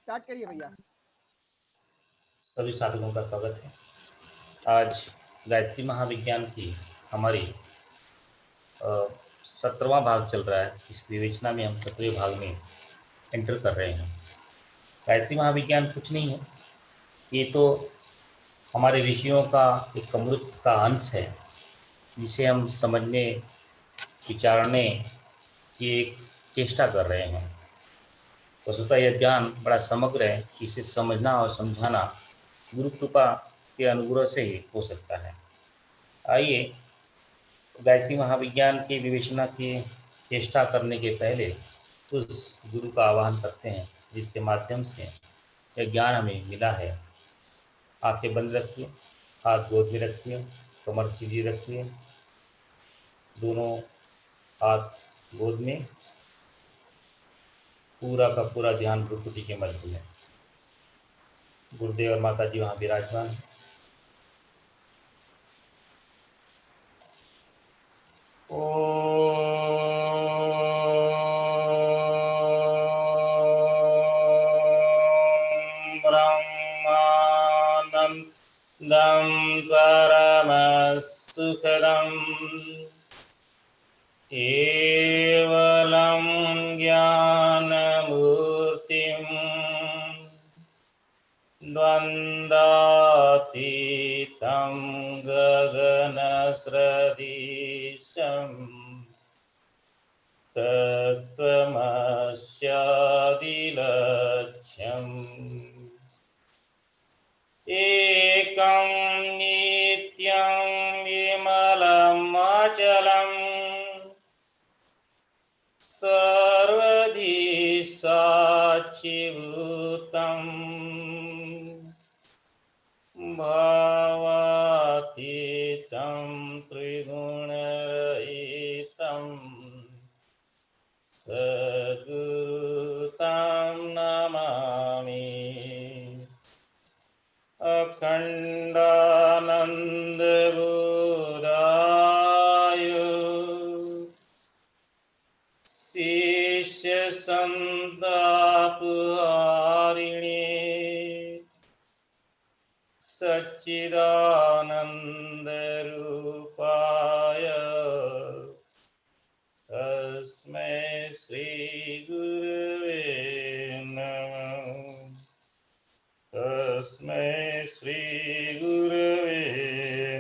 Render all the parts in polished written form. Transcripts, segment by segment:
Start करिए भैया। सभी साधकों का स्वागत है। आज गायत्री महाविज्ञान की हमारी 17वां भाग चल रहा है। इस विवेचना में हम 17वें भाग में एंटर कर रहे हैं। गायत्री महाविज्ञान कुछ नहीं है, ये तो हमारे ऋषियों का एक अमृत का अंश है, जिसे हम समझने विचारने की एक चेष्टा कर रहे हैं। वस्तुतः यह ज्ञान बड़ा समग्र है, इसे समझना और समझाना गुरु कृपा के अनुग्रह से ही हो सकता है। आइए गायत्री महाविज्ञान की विवेचना की चेष्टा करने के पहले उस गुरु का आह्वान करते हैं जिसके माध्यम से यह ज्ञान हमें मिला है। आंखें बंद रखिए, हाथ गोद में रखिए, कमर सीधी रखिए, दोनों हाथ गोद में, पूरा का पूरा ध्यान भ्रुकुटी के मध्य में। गुरुदेव और माता जी वहाँ विराजमान हैं। ब्रह्मानन्दं परमसुखदम् केवलं ज्ञानमूर्तिं द्वन्द्वातीतं गगनसदृशं तत्त्वमस्यादिलक्ष्यम् एकं नित्यं विमलम् अचलम् सर्वधि साक्षिभूतम् भावातीतं त्रिगुणरहितं सद्गुरुं नमामि। अखण्डानन्दबोधाय शिष्यसन्तापहारिणे सच्चिदानन्दरूपाय तस्मै श्रीगुरवे नमः। तस्मै श्रीगुरवे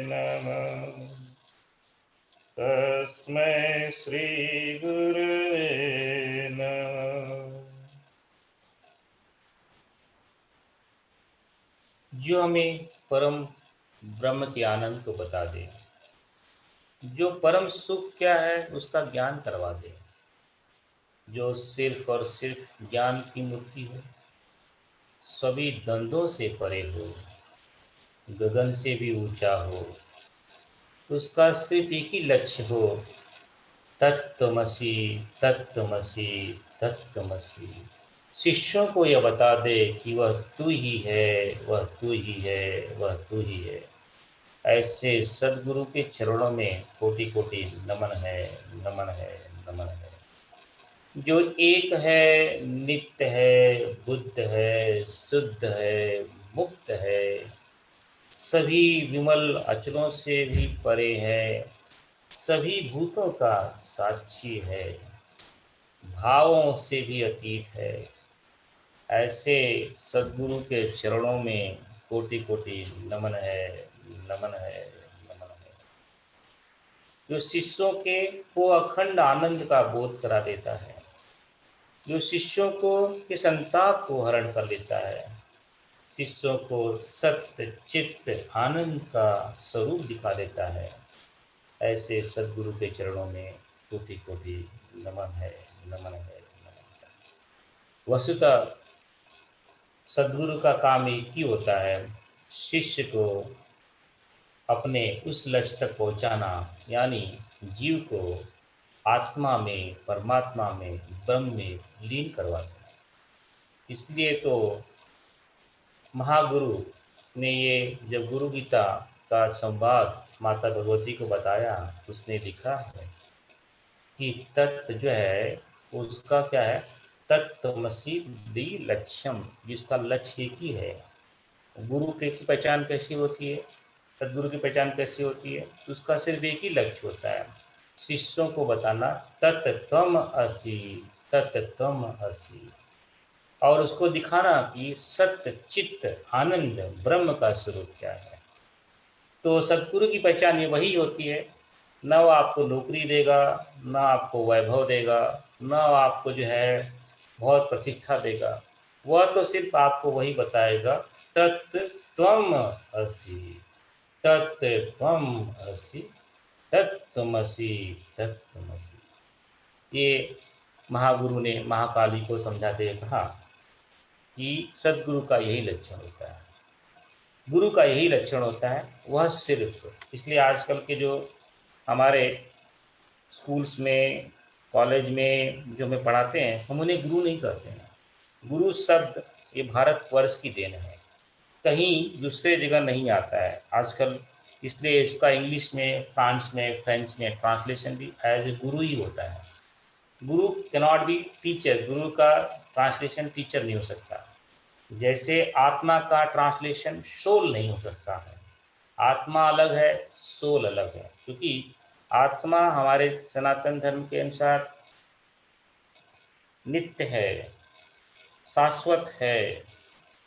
नमः। तस्मै श्रीगुरवे नमः। जो हमें परम ब्रह्म के आनंद को बता दे, जो परम सुख क्या है उसका ज्ञान करवा दे, जो सिर्फ और सिर्फ ज्ञान की मूर्ति हो, सभी द्वंद्वों से परे हो, गगन से भी ऊंचा हो, उसका सिर्फ एक ही लक्ष्य हो, तत्त्वमसि तत्त्वमसि तत्त्वमसि। शिष्यों को यह बता दे कि वह तू ही है, वह तू ही है, वह तू ही है। ऐसे सदगुरु के चरणों में कोटि कोटि नमन है, नमन है, नमन है। जो एक है, नित्य है, बुद्ध है, शुद्ध है, मुक्त है, सभी विमल अचलों से भी परे है, सभी भूतों का साक्षी है, भावों से भी अतीत है। ऐसे सद्गुरु के चरणों में कोटि कोटि नमन है, नमन है, नमन है। जो शिष्यों को अखंड आनंद का बोध करा देता है, जो शिष्यों को के संताप को हरण कर लेता है, शिष्यों को सत्य चित्त आनंद का स्वरूप दिखा देता है, ऐसे सद्गुरु के चरणों में कोटि कोटि नमन है, नमन है, नमन है। वस्तुतः सद्गुरु का काम एक ही होता है, शिष्य को अपने उस लक्ष्य तक पहुंचाना, यानी जीव को आत्मा में, परमात्मा में, ब्रह्म में लीन करवा देना। इसलिए तो महागुरु ने ये जब गुरु गीता का संवाद माता भगवती को बताया, उसने लिखा है कि तत्व जो है उसका क्या है, तत्त्वमसि दी लक्ष्यम, जिसका लक्ष्य एक ही है। गुरु की पहचान कैसी होती है, सदगुरु की पहचान कैसी होती है, उसका सिर्फ एक ही लक्ष्य होता है, शिष्यों को बताना तत्त्वम असि, तत्त्वम असि, और उसको दिखाना कि सत्य चित्त आनंद ब्रह्म का स्वरूप क्या है। तो सदगुरु की पहचान ये वही होती है, न वो आपको नौकरी देगा, न आपको वैभव देगा, न आपको जो है बहुत प्रतिष्ठा देगा, वह तो सिर्फ आपको वही बताएगा तत्त्वम असि, तत्त्वम असि, तत्त्वमसि, तत्त्वमसि। ये महागुरु ने महाकाली को समझाते हुए कहा कि सदगुरु का यही लक्षण होता है, गुरु का यही लक्षण होता है, वह सिर्फ। इसलिए आजकल के जो हमारे स्कूल्स में, कॉलेज में जो हमें पढ़ाते हैं, हम उन्हें गुरु नहीं कहते हैं। गुरु शब्द ये भारतवर्ष की देन है, कहीं दूसरे जगह नहीं आता है आजकल। इसलिए इसका इंग्लिश में, फ्रांस में, फ्रेंच में ट्रांसलेशन भी एज ए गुरु ही होता है। गुरु कैनॉट बी टीचर, गुरु का ट्रांसलेशन टीचर नहीं हो सकता। जैसे आत्मा का ट्रांसलेशन सोल नहीं हो सकता है। आत्मा अलग है, सोल अलग है, क्योंकि आत्मा हमारे सनातन धर्म के अनुसार नित्य है, शाश्वत है,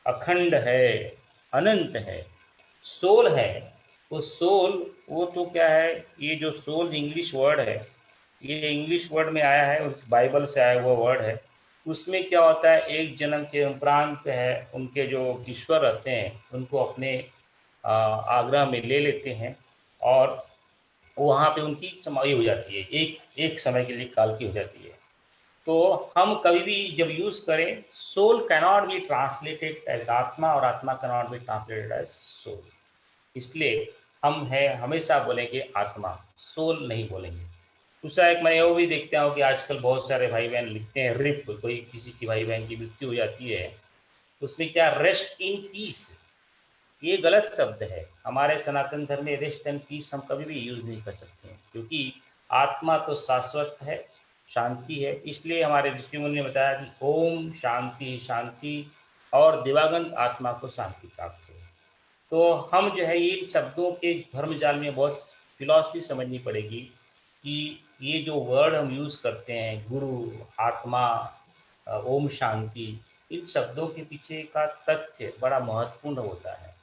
अखंड है, अनंत है। सोल है, वो सोल, वो तो क्या है, ये जो सोल इंग्लिश वर्ड है, ये इंग्लिश वर्ड में आया है, बाइबल से आया हुआ वर्ड है। उसमें क्या होता है, एक जन्म के उपरांत है, उनके जो ईश्वर रहते हैं उनको अपने आग्रह में ले लेते हैं, और वहाँ पे उनकी समाधि हो जाती है, एक एक समय के लिए काल की हो जाती है। तो हम कभी भी जब यूज करें, soul cannot be translated as आत्मा, और आत्मा cannot be translated as soul. इसलिए हम है हमेशा बोलेंगे आत्मा, सोल नहीं बोलेंगे। दूसरा एक मैं वो भी देखता हूँ कि आजकल बहुत सारे भाई बहन लिखते हैं रिप, कोई किसी की भाई बहन की मृत्यु हो जाती है, उसमें क्या रेस्ट इन पीस, ये गलत शब्द है। हमारे सनातन धर्म में रेस्ट एंड पीस हम कभी भी यूज नहीं कर सकते हैं, क्योंकि आत्मा तो शाश्वत है, शांति है। इसलिए हमारे ऋषि मुनि ने बताया कि ओम शांति शांति, और दिवागंत आत्मा को शांति प्राप्त हो। तो हम जो है ये शब्दों के भ्रम जाल में बहुत फिलॉसफी समझनी पड़ेगी कि ये जो वर्ड हम यूज़ करते हैं, गुरु, आत्मा, ओम शांति, इन शब्दों के पीछे का तथ्य बड़ा महत्वपूर्ण होता है।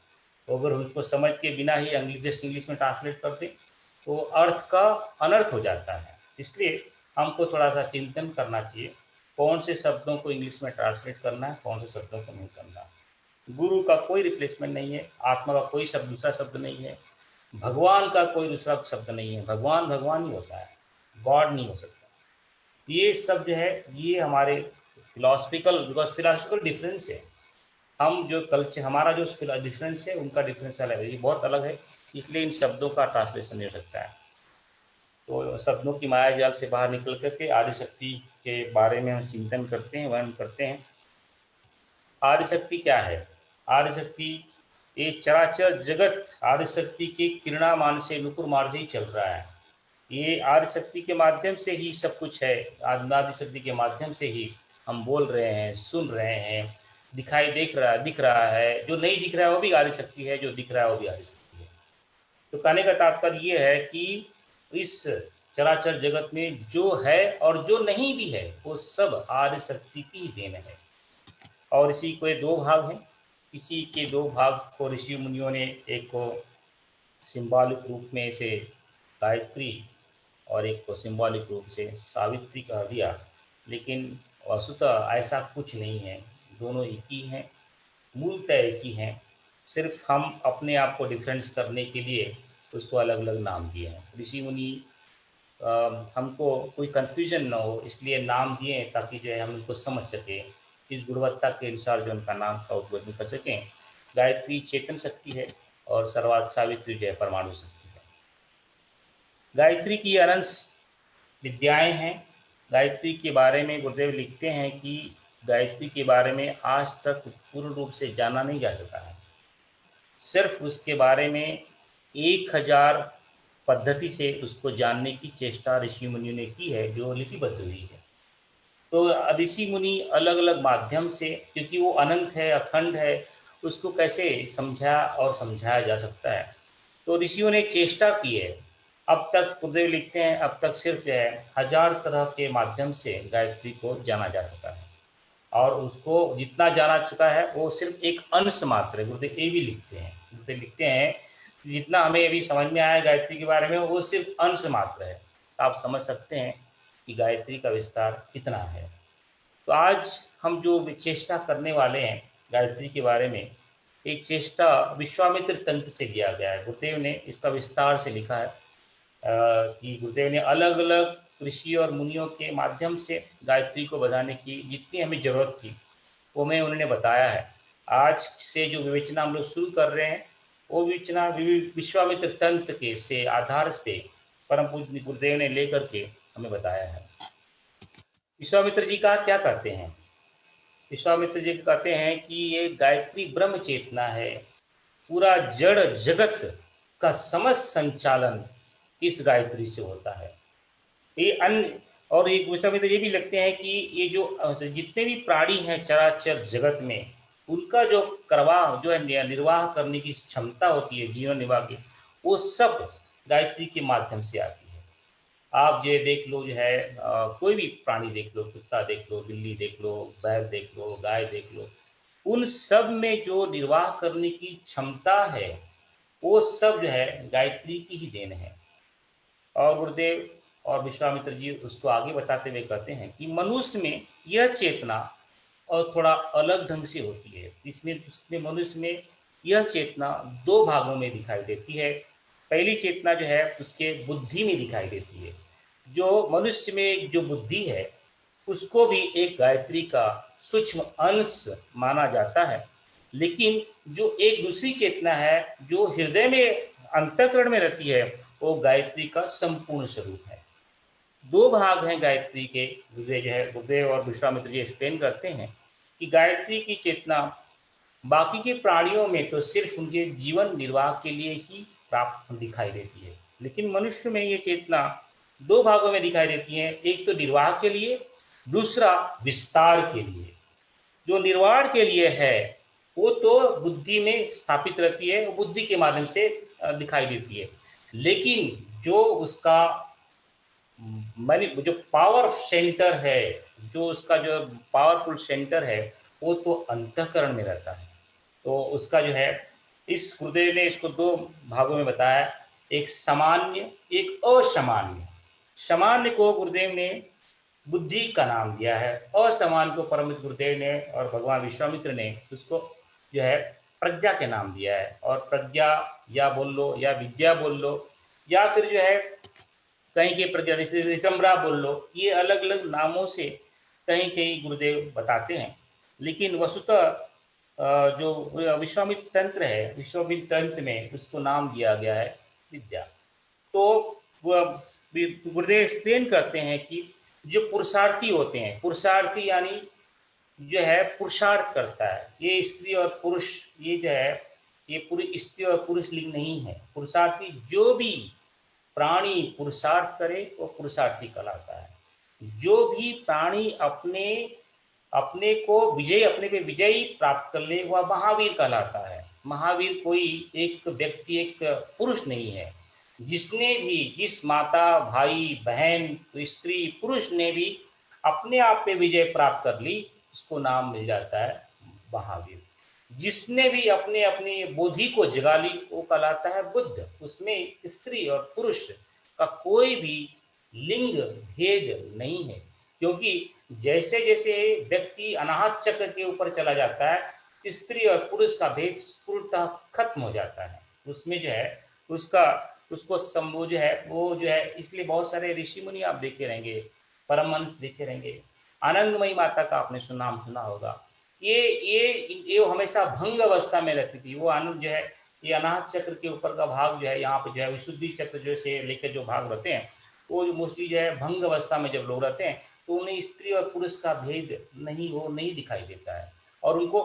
तो अगर हम उसको समझ के बिना ही जस्ट इंग्लिश में ट्रांसलेट कर दें, तो अर्थ का अनर्थ हो जाता है। इसलिए हमको थोड़ा सा चिंतन करना चाहिए, कौन से शब्दों को इंग्लिश में ट्रांसलेट करना है, कौन से शब्दों को नहीं करना। गुरु का कोई रिप्लेसमेंट नहीं है, आत्मा का कोई शब्द दूसरा शब्द नहीं है, भगवान का कोई दूसरा शब्द नहीं है। भगवान भगवान ही होता है, गॉड नहीं हो सकता। ये सब जो है ये हमारे फिलोसफिकल, बिकॉज फिलोसफिकल डिफरेंस है। हम जो कल्चर, हमारा जो डिफरेंस है, उनका डिफरेंस अलग है, ये बहुत अलग है। इसलिए इन शब्दों का ट्रांसलेशन नहीं हो सकता है। तो शब्दों की माया जाल से बाहर निकल करके आदि शक्ति के बारे में हम चिंतन करते हैं, वर्णन करते हैं। आदि शक्ति क्या है? आदि शक्ति, ये चराचर जगत आदि शक्ति के किरणामान से, नुपुर मार्ग से ही चल रहा है। ये आदि शक्ति के माध्यम से ही सब कुछ है। आदि शक्ति के माध्यम से ही हम बोल रहे हैं, सुन रहे हैं, दिख रहा है। जो नहीं दिख रहा है वो भी आदि शक्ति है, जो दिख रहा है वो भी आदि शक्ति है। तो कहने का तात्पर्य ये है कि इस चराचर जगत में जो है और जो नहीं भी है, वो सब आदि शक्ति की ही देन है। और इसी के दो भाग हैं। इसी के दो भाग को ऋषि मुनियों ने, एक को सिंबॉलिक रूप में से गायत्री, और एक को सिंबॉलिक रूप से सावित्री कह दिया। लेकिन वस्तुतः ऐसा कुछ नहीं है, दोनों एक ही हैं, मूलतः एक ही हैं। सिर्फ हम अपने आप को डिफरेंस करने के लिए उसको अलग अलग नाम दिए हैं। ऋषि मुनि हमको कोई कन्फ्यूजन ना हो, इसलिए नाम दिए ताकि जो है हम उनको समझ सकें, इस गुणवत्ता के अनुसार जो उनका नाम का उद्बोधन कर सकें। गायत्री चेतन शक्ति है, और सर्वार्थ सावित्री जो है परमाणु शक्ति है। गायत्री की अनंत विद्याएं हैं। गायत्री के बारे में गुरुदेव लिखते हैं कि गायत्री के बारे में आज तक पूर्ण रूप से जाना नहीं जा सका है। सिर्फ उसके बारे में 1000 पद्धति से उसको जानने की चेष्टा ऋषि मुनियों ने की है, जो लिपिबद्ध हुई है। तो ऋषि मुनि अलग अलग माध्यम से, क्योंकि वो अनंत है, अखंड है, उसको कैसे समझा और समझाया जा सकता है। तो ऋषियों ने चेष्टा की है। अब तक गुरुदेव लिखते हैं, अब तक सिर्फ जो है 1000 तरह के माध्यम से गायत्री को जाना जा सका है, और उसको जितना जाना चुका है वो सिर्फ एक अंश मात्र है। गुरुदेव ये भी लिखते हैं, गुरुदेव लिखते हैं जितना हमें अभी समझ में आया गायत्री के बारे में वो सिर्फ अंश मात्र है। तो आप समझ सकते हैं कि गायत्री का विस्तार कितना है। तो आज हम जो चेष्टा करने वाले हैं गायत्री के बारे में, एक चेष्टा विश्वामित्र तंत्र से लिया गया है। गुरुदेव ने इसका विस्तार से लिखा है कि गुरुदेव ने अलग अलग ऋषि और मुनियों के माध्यम से गायत्री को बताने की जितनी हमें जरूरत थी वो मैं उन्होंने बताया है। आज से जो विवेचना हम लोग शुरू कर रहे हैं वो विवेचना विश्वामित्र तंत्र के से आधार पे परम पूज्य गुरुदेव ने लेकर के हमें बताया है। विश्वामित्र जी का क्या कहते हैं? विश्वामित्र जी कहते हैं कि ये गायत्री ब्रह्म चेतना है, पूरा जड़ जगत का समस्त संचालन इस गायत्री से होता है। ये अन्य और एक विश्वामित्र ये भी लगते हैं कि ये जो जितने भी प्राणी हैं चराचर जगत में, उनका जो करवाह जो है निर्वाह करने की क्षमता होती है जीवन निर्वाह की, वो सब गायत्री के माध्यम से आती है। आप जो देख लो जो है कोई भी प्राणी देख लो, कुत्ता देख लो, बिल्ली देख लो, बैल देख लो, गाय देख लो, उन सब में जो निर्वाह करने की क्षमता है वो सब जो है गायत्री की ही देन है। और गुरुदेव और विश्वामित्र जी उसको आगे बताते हुए कहते हैं कि मनुष्य में यह चेतना और थोड़ा अलग ढंग से होती है। इसमें मनुष्य में यह चेतना दो भागों में दिखाई देती है। पहली चेतना जो है उसके बुद्धि में दिखाई देती है। जो मनुष्य में जो बुद्धि है उसको भी एक गायत्री का सूक्ष्म अंश माना जाता है। लेकिन जो एक दूसरी चेतना है जो हृदय में अंतःकरण में रहती है वो गायत्री का संपूर्ण स्वरूप है। दो भाग हैं गायत्री के। गुरुदेव जो है गुरुदेव और विश्वामित्र जी एक्सप्लेन करते हैं कि गायत्री की चेतना बाकी के प्राणियों में तो सिर्फ उनके जीवन निर्वाह के लिए ही प्राप्त दिखाई देती है, लेकिन मनुष्य में ये चेतना दो भागों में दिखाई देती है। एक तो निर्वाह के लिए, दूसरा विस्तार के लिए। जो निर्वाण के लिए है वो तो बुद्धि में स्थापित रहती है, वो बुद्धि के माध्यम से दिखाई देती है। लेकिन जो उसका जो पावर सेंटर है, जो उसका जो पावरफुल सेंटर है वो तो अंतःकरण में रहता है। तो उसका जो है इस गुरुदेव ने इसको दो भागों में बताया, एक सामान्य एक असामान्य। सामान्य को गुरुदेव ने बुद्धि का नाम दिया है, असामान्य को परम गुरुदेव ने और भगवान विश्वामित्र ने उसको जो है प्रज्ञा के नाम दिया है। और प्रज्ञा या बोल लो या विद्या बोल लो या फिर जो है कहीं के प्रज्ञा रितंबरा बोल लो, ये अलग अलग नामों से कहीं कहीं गुरुदेव बताते हैं। लेकिन वस्तुतः जो विश्वामित्र तंत्र है, विश्वामित्र तंत्र में उसको नाम दिया गया है विद्या। तो गुरुदेव एक्सप्लेन करते हैं कि जो पुरुषार्थी होते हैं, पुरुषार्थी यानी जो है पुरुषार्थ करता है, ये स्त्री और पुरुष ये जो है ये पूरी स्त्री और पुरुष लिंग नहीं है। पुरुषार्थी जो भी प्राणी पुरुषार्थ करे वो पुरुषार्थी कहलाता है। जो भी प्राणी अपने अपने को विजय अपने पे विजयी प्राप्त कर ले वह महावीर कहलाता है। महावीर कोई एक व्यक्ति एक पुरुष नहीं है। जिसने भी जिस माता भाई बहन स्त्री पुरुष ने भी अपने आप पे विजय प्राप्त कर ली उसको नाम मिल जाता है महावीर। जिसने भी अपने अपनी बुद्धि को जगा ली वो कहलाता है बुद्ध। उसमें स्त्री और पुरुष का कोई भी लिंग भेद नहीं है, क्योंकि जैसे जैसे व्यक्ति अनाहत चक्र के ऊपर चला जाता है स्त्री और पुरुष का भेद पूर्णतः खत्म हो जाता है। उसमें जो है उसका उसको वो जो है इसलिए बहुत सारे ऋषि मुनि आप देखे रहेंगे, परमहंस देखे रहेंगे। आनंदमयी माता का आपने नाम सुना होगा। ये हमेशा भंग अवस्था में रहती थी। वो आनंद जो है ये अनाहत चक्र के ऊपर का भाग जो है यहाँ पे जो है विशुद्धि चक्र जो से लेकर जो भाग रहते हैं वो मोस्टली जो है भंग अवस्था में जब लोग रहते हैं तो उन्हें स्त्री और पुरुष का भेद नहीं दिखाई देता है, और उनको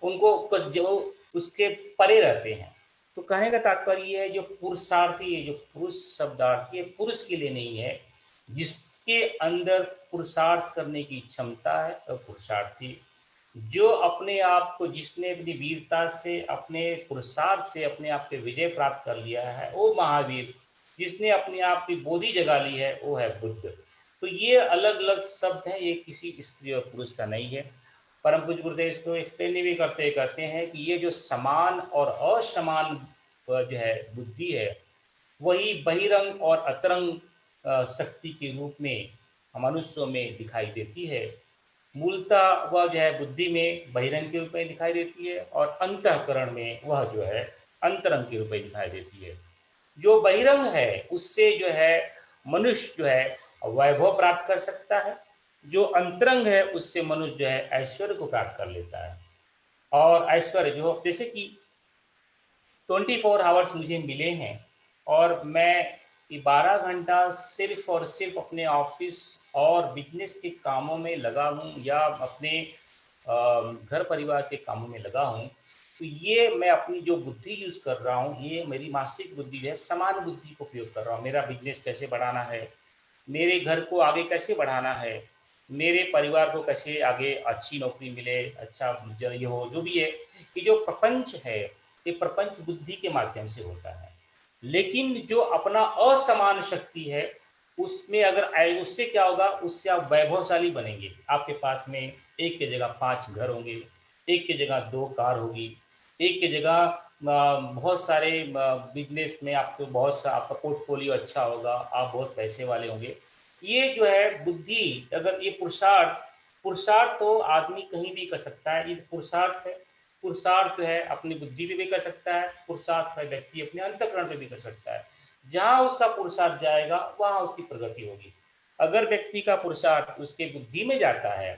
उनको जो उसके परे रहते हैं। तो कहने का तात्पर्य ये है जो पुरुषार्थी है, जो पुरुष शब्दार्थी है पुरुष के लिए नहीं है। जिस के अंदर पुरुषार्थ करने की क्षमता है और पुरुषार्थी जो अपने आप को जिसने अपनी वीरता से अपने पुरुषार्थ से अपने आप पे विजय प्राप्त कर लिया है वो महावीर। जिसने अपने आप की बोधि जगा ली है वो है बुद्ध। तो ये अलग अलग शब्द हैं, ये किसी स्त्री और पुरुष का नहीं है। परम पूज्य गुरुदेव इसको एक्सप्लेन भी करते कहते हैं कि ये जो समान और असमान जो है बुद्धि है वही बहिरंग और अतरंग शक्ति के रूप में मनुष्यों में दिखाई देती है। मूलतः वह जो है बुद्धि में बहिरंग के रूप में दिखाई देती है और अंतःकरण में वह जो है अंतरंग के रूप में दिखाई देती है। जो बहिरंग है उससे जो है मनुष्य जो है वैभव प्राप्त कर सकता है। जो अंतरंग है उससे मनुष्य जो है ऐश्वर्य को प्राप्त कर लेता है। और ऐश्वर्य जो जैसे कि 24 आवर्स मुझे मिले हैं और मैं 12 घंटा सिर्फ और सिर्फ अपने ऑफिस और बिजनेस के कामों में लगा हूँ या अपने घर परिवार के कामों में लगा हूँ। तो ये मैं अपनी जो बुद्धि यूज कर रहा हूँ ये मेरी मानसिक बुद्धि है, समान बुद्धि को उपयोग कर रहा हूँ। मेरा बिजनेस कैसे बढ़ाना है, मेरे घर को आगे कैसे बढ़ाना है, मेरे परिवार को कैसे आगे अच्छी नौकरी मिले, अच्छा ये हो जो भी है। कि जो प्रपंच है ये प्रपंच बुद्धि के माध्यम से होता है। लेकिन जो अपना असमान शक्ति है उसमें अगर उससे क्या होगा, उससे आप वैभवशाली बनेंगे। आपके पास में एक की जगह 5 घर होंगे, एक की जगह 2 कार होगी, एक की जगह बहुत सारे बिजनेस में आपको बहुत सा आपका पोर्टफोलियो अच्छा होगा, आप बहुत पैसे वाले होंगे। ये जो है बुद्धि, अगर ये पुरुषार्थ पुरुषार्थ तो आदमी कहीं भी कर सकता है। ये पुरुषार्थ है, पुरुषार्थ जो है अपनी बुद्धि पे भी कर सकता है, पुरुषार्थ है व्यक्ति अपने अंतःकरण पे भी कर सकता है। जहां उसका पुरुषार्थ जाएगा वहां उसकी प्रगति होगी। अगर व्यक्ति का पुरुषार्थ उसके बुद्धि में जाता है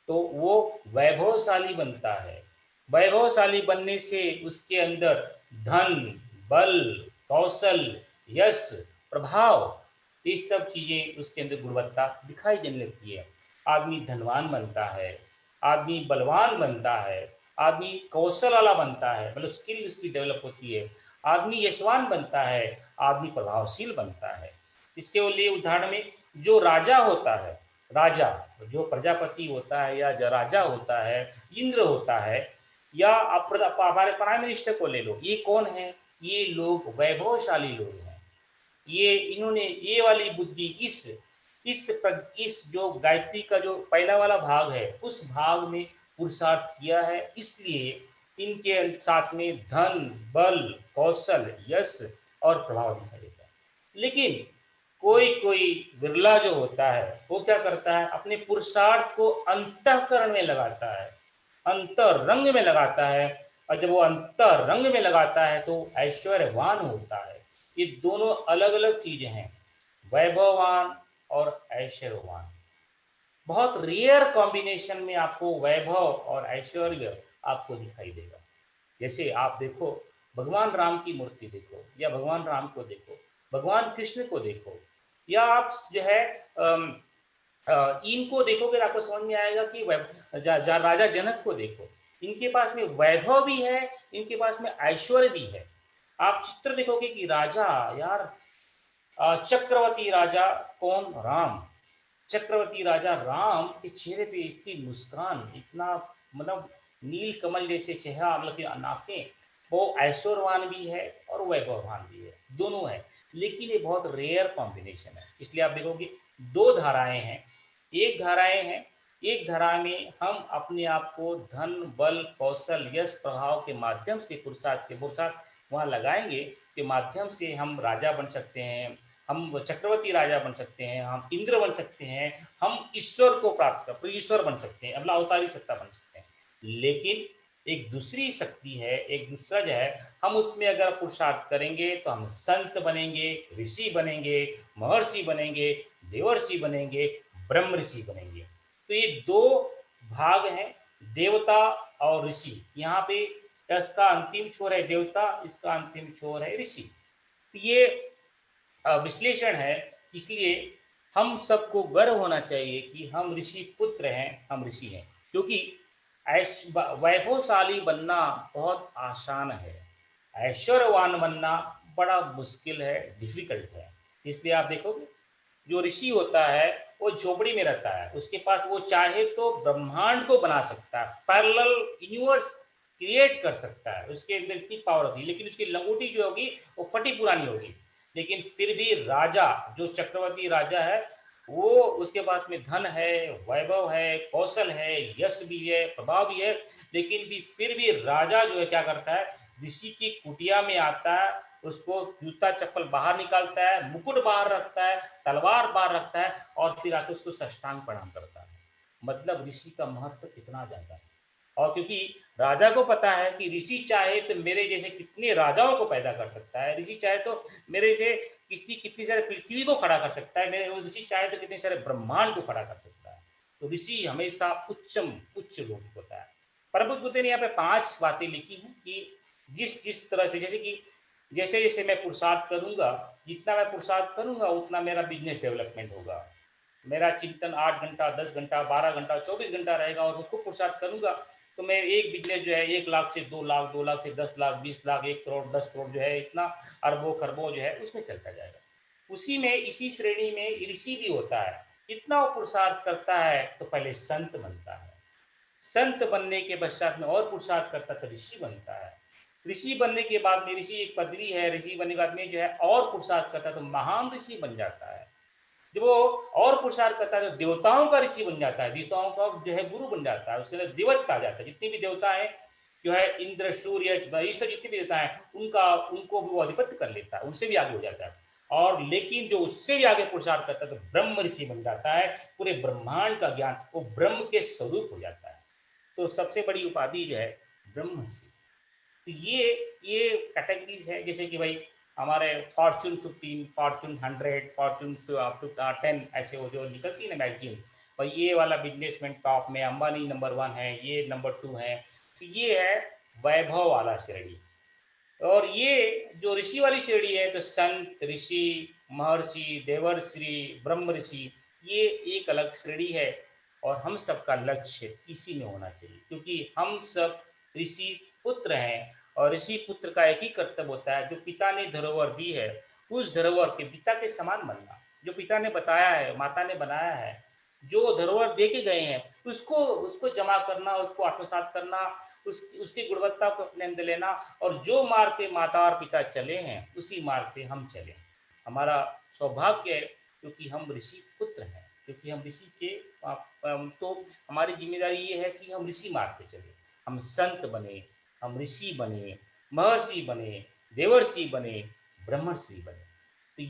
तो वो वैभवशाली बनता है। वैभवशाली बनने से उसके अंदर धन, बल, कौशल, यश, प्रभाव, ये सब चीजें उसके अंदर गुणवत्ता दिखाई देने लगती है। आदमी धनवान बनता है, आदमी बलवान बनता है, आदमी कौशल वाला बनता है, मतलब स्किल उसकी डेवलप होती है। आदमी यशवान बनता है, आदमी प्रभावशील बनता है। इसके लिए उदाहरण में जो राजा होता है, राजा जो प्रजापति होता है या जो राजा होता है, इंद्र होता है, या आप हमारे प्राइम मिनिस्टर को ले लो, ये कौन है? ये लोग वैभवशाली लोग हैं। ये इन्होंने ये वाली बुद्धि इस जो गायत्री का जो पहला वाला भाग है उस भाग में पुरुषार्थ किया है, इसलिए इनके साथ में धन, बल, कौशल, यश और प्रभाव दिखाई देता है। लेकिन कोई कोई बिरला जो होता है वो क्या करता है, अपने पुरुषार्थ को अंतःकरण में लगाता है, अंतरंग में लगाता है। और जब वो अंतरंग में लगाता है तो ऐश्वर्यवान होता है। ये दोनों अलग अलग चीजें हैं, वैभववान और ऐश्वर्यवान। बहुत रेयर कॉम्बिनेशन में आपको वैभव और ऐश्वर्य आपको दिखाई देगा। जैसे आप देखो, भगवान राम की मूर्ति देखो या भगवान राम को देखो, भगवान कृष्ण को देखो, या आप जो है इनको देखोगे आपको समझ में आएगा कि राजा जनक को देखो, इनके पास में वैभव भी है, इनके पास में ऐश्वर्य भी है। आप चित्र देखोगे कि राजा, यार चक्रवर्ती राजा कौन? राम। चक्रवर्ती राजा राम के चेहरे पे इतनी मुस्कान, इतना मतलब नील कमल जैसे चेहरा, मतलब कि आंखें, वो ऐश्वर्यवान भी है और वैभववान भी है, दोनों है। लेकिन ये बहुत रेयर कॉम्बिनेशन है। इसलिए आप देखोगे 2 धाराएं हैं, एक धारा में हम अपने आप को धन, बल, कौशल, यश, प्रभाव के माध्यम से पुरुषार्थ वहां लगाएंगे के माध्यम से हम राजा बन सकते हैं, हम चक्रवर्ती राजा बन सकते हैं, हम इंद्र बन सकते हैं, हम ईश्वर को प्राप्त कर ईश्वर बन सकते हैं, मतलब अवतारी सत्ता बन सकते हैं। लेकिन एक दूसरी शक्ति है, एक दूसरा जो है, हम उसमें अगर पुरुषार्थ करेंगे तो हम संत बनेंगे, ऋषि बनेंगे, महर्षि बनेंगे, देवर्षि बनेंगे, ब्रह्म ऋषि बनेंगे। तो ये 2 भाग हैं, देवता और ऋषि। यहाँ पे इसका अंतिम छोर है देवता, इसका अंतिम छोर है ऋषि। तो ये विश्लेषण है। इसलिए हम सबको गर्व होना चाहिए कि हम ऋषि पुत्र हैं, हम ऋषि हैं। क्योंकि वैभवशाली बनना बहुत आसान है, ऐश्वर्यवान बनना बड़ा मुश्किल है, डिफिकल्ट है। इसलिए आप देखोगे जो ऋषि होता है वो झोपड़ी में रहता है, उसके पास वो चाहे तो ब्रह्मांड को बना सकता है, पैरेलल यूनिवर्स क्रिएट कर सकता है, उसके अंदर इतनी पावर होती है। लेकिन उसकी लंगोटी जो होगी वो फटी पुरानी होगी। लेकिन फिर भी राजा, जो चक्रवर्ती राजा है, वो उसके पास में धन है, वैभव है, कौशल है, यश भी है, प्रभाव भी है, लेकिन भी फिर भी राजा जो है क्या करता है, ऋषि की कुटिया में आता है, उसको जूता चप्पल बाहर निकालता है, मुकुट बाहर रखता है, तलवार बाहर रखता है और फिर आकर उसको साष्टांग प्रणाम करता है। मतलब ऋषि का महत्व कितना ज्यादा है। और क्योंकि राजा को पता है कि ऋषि चाहे तो मेरे जैसे कितने राजाओं को पैदा कर सकता है, ऋषि चाहे तो मेरे से कितनी सारे पृथ्वी को खड़ा कर सकता है, मेरे ऋषि चाहे तो कितने सारे ब्रह्मांड को खड़ा कर सकता है। तो ऋषि हमेशा उच्च लोक होता है। परम बुद्ध ने यहाँ पे 5 बातें लिखी हैं कि जिस जिस तरह से, जैसे जैसे मैं पुरुषार्थ करूंगा, जितना मैं पुरुषार्थ करूंगा उतना मेरा बिजनेस डेवलपमेंट होगा। मेरा चिंतन 8 घंटा, 10 घंटा, 12 घंटा, 24 घंटा रहेगा और मैं खूब पुरुषार्थ करूंगा, तो मैं एक बिजनेस जो है 1 लाख से 2 लाख, 2 लाख से 10 लाख, 20 लाख, 1 करोड़, 10 करोड़ जो है, इतना अरबों खरबों जो है उसमें चलता जाएगा। उसी में, इसी श्रेणी में ऋषि भी होता है। इतना वो पुरुषार्थ करता है तो पहले संत बनता है, संत बनने के पश्चात में और पुरुषार्थ करता तो ऋषि बनता है। ऋषि बनने के बाद में, ऋषि एक पदवी है, ऋषि बनने के बाद में जो है और पुरुषार्थ करता तो महान ऋषि बन जाता है। जब वो और पुरुषार्थ करता है तो देवताओं का ऋषि बन जाता है, देवताओं का जो है गुरु बन जाता है, उसके अंदर देवत्व आ जाता है। जितने भी देवता है जो है, इंद्र, सूर्य, ये सब जितने भी देवता है, उनको भी वो अधिपत्य कर लेता है, उनसे भी आगे हो जाता है। और लेकिन जो उससे भी आगे पुरुषार्थ करता है तो ब्रह्म ऋषि बन जाता है, पूरे ब्रह्मांड का ज्ञान, वो ब्रह्म के स्वरूप हो जाता है। तो सबसे बड़ी उपाधि जो है ब्रह्मर्षि। तो ये कैटेगरीज है, जैसे कि भाई हमारे फॉर्चून 15, फॉर्चून 100, फॉर्चून 10 ऐसे वो जो निकलती है ना मैगजीन, और ये वाला बिजनेसमैन टॉप में, अंबानी नंबर 1 है, ये नंबर 2 है। तो ये है वैभव वाला श्रेणी। और ये जो ऋषि वाली श्रेणी है तो संत, ऋषि, महर्षि, देवर्षि, ब्रह्म ऋषि, ये एक अलग श्रेणी है। और हम सबका लक्ष्य इसी में होना चाहिए, क्योंकि हम सब ऋषि पुत्र हैं। और ऋषि पुत्र का एक ही कर्तव्य होता है, जो पिता ने धरोहर दी है उस धरोहर के पिता के समान बनना। जो पिता ने बताया है, माता ने बनाया है, जो धरोहर दे के गए हैं, उसको उसको जमा करना, उसको आत्मसात करना, उसकी गुणवत्ता को अपने अंदर लेना। और जो मार्ग पे माता और पिता चले हैं उसी मार्ग पे हम चले। हमारा सौभाग्य है क्योंकि हम ऋषि पुत्र हैं, क्योंकि हम ऋषि के तो हमारी जिम्मेदारी ये है कि हम ऋषि मार्ग पे चले, हम संत बने, हम ऋषि बने, महर्षि बने, देवर्षि बने, ब्रह्मर्षि बने। तो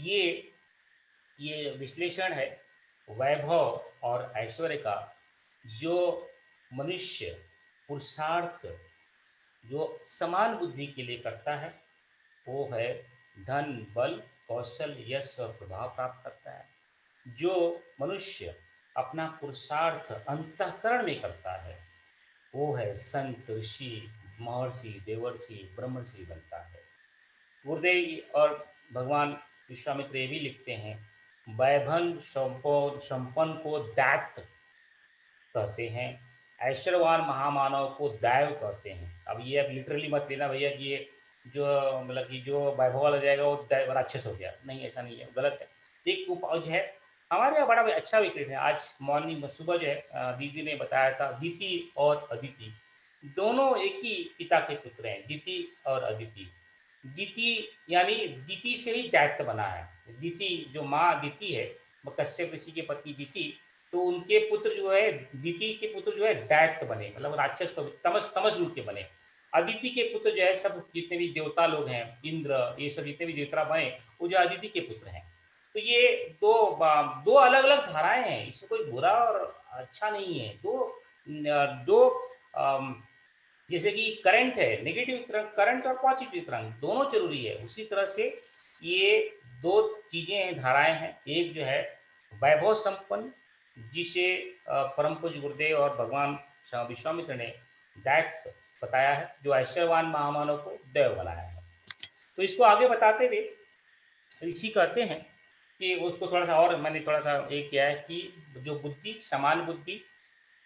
ये विश्लेषण है वैभव और ऐश्वर्य का। जो मनुष्य पुरुषार्थ जो समान बुद्धि के लिए करता है, वो है धन, बल, कौशल, यश और प्रभाव प्राप्त करता है। जो मनुष्य अपना पुरुषार्थ अंतःकरण में करता है, वो है संत, ऋषि, महर्षि, देवर्षि, ब्रह्मर्षि बनता है। गुरुदेव और भगवान विश्वामित्र ये भी लिखते हैं, वैभव संपन्न को दैत्य कहते हैं, ऐश्वर्यवान महामानव को दैव कहते हैं। अब ये अब लिटरली मत लेना भैया कि ये जो मतलब कि जो वैभव वाला जाएगा वो राक्षस हो गया, नहीं, ऐसा नहीं है, गलत है। एक उपज है। हमारे यहाँ बड़ा अच्छा विश्लेषण है। आज मॉर्निंग में सुबह जो है दीदी ने बताया था, दीति और अदिति दोनों एक ही पिता के पुत्र हैं, दीति और अदिति। दीति यानी दीति से ही दैत्य बना है। दीति जो माँ दीति है, वो कश्यप ऋषि की पत्नी दीति, तो उनके पुत्र जो है, दीति के पुत्र जो है दैत्य बने, मतलब राक्षस, तमस तमस रूप के बने। अदिति के पुत्र जो है, सब जितने भी देवता लोग हैं, इंद्र, ये सब जितने भी देवता बने, वो जो अदिति के पुत्र हैं। तो ये दो दो अलग अलग धाराएं हैं, इसमें कोई बुरा और अच्छा नहीं है। दो जैसे कि करंट है, नेगेटिव तरंग करंट और पॉजिटिव तरंग दोनों जरूरी है, उसी तरह से ये दो चीजें हैं, धाराएं हैं। एक जो है वैभव संपन्न, जिसे परम पूज्य गुरुदेव और भगवान विश्वामित्र ने दैत्य बताया है, जो ऐश्वर्यवान महामानव को देव बनाया है। तो इसको आगे बताते हुए ऋषि कहते हैं कि उसको थोड़ा सा और मैंने थोड़ा सा ये किया है कि जो बुद्धि, समान बुद्धि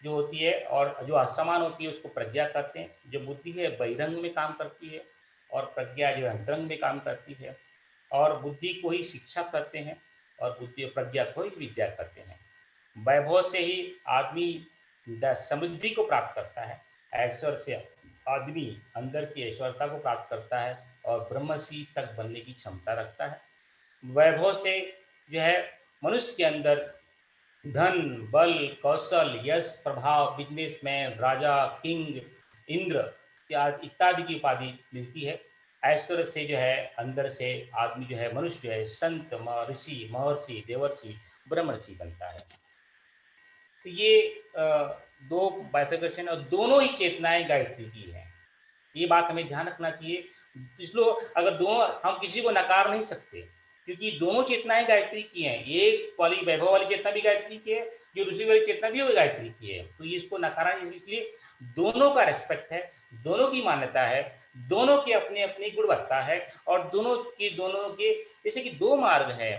जो होती है और जो असमान होती है उसको प्रज्ञा कहते हैं। जो बुद्धि है बहिरंग में काम करती है और प्रज्ञा जो है अंतरंग में काम करती है। और बुद्धि को ही शिक्षा कहते हैं और बुद्धि और प्रज्ञा को ही विद्या कहते हैं। वैभव से ही आदमी समृद्धि को प्राप्त करता है, ऐश्वर्य से आदमी अंदर की ऐश्वर्यता को प्राप्त करता है और ब्रह्मसी तक बनने की क्षमता रखता है। वैभव से जो है मनुष्य के अंदर धन, बल, कौशल, यश, प्रभाव, बिजनेसमैन, राजा, किंग, इंद्र इत्यादि की उपाधि मिलती है। ऐश्वर्य से जो है अंदर से आदमी जो है मनुष्य जो है संत, ऋषि, महर्षि, देवर्षि, ब्रह्मर्षि बनता है। तो ये दो बाइफिकेशन और दोनों ही चेतनाएं गायत्री की है। ये बात हमें ध्यान रखना चाहिए। इसलिए अगर दोनों हम किसी को नकार नहीं सकते, क्योंकि दोनों चेतनाएं गायत्री की हैं। एक वाली वैभव वाली चेतना भी गायत्री की है, जो ऋषि वाली चेतना भी वो गायत्री की है। तो ये इसको नकारा नहीं, इसलिए दोनों का रेस्पेक्ट है, दोनों की मान्यता है, दोनों की अपनी अपनी गुणवत्ता है और दोनों के जैसे कि दो मार्ग है।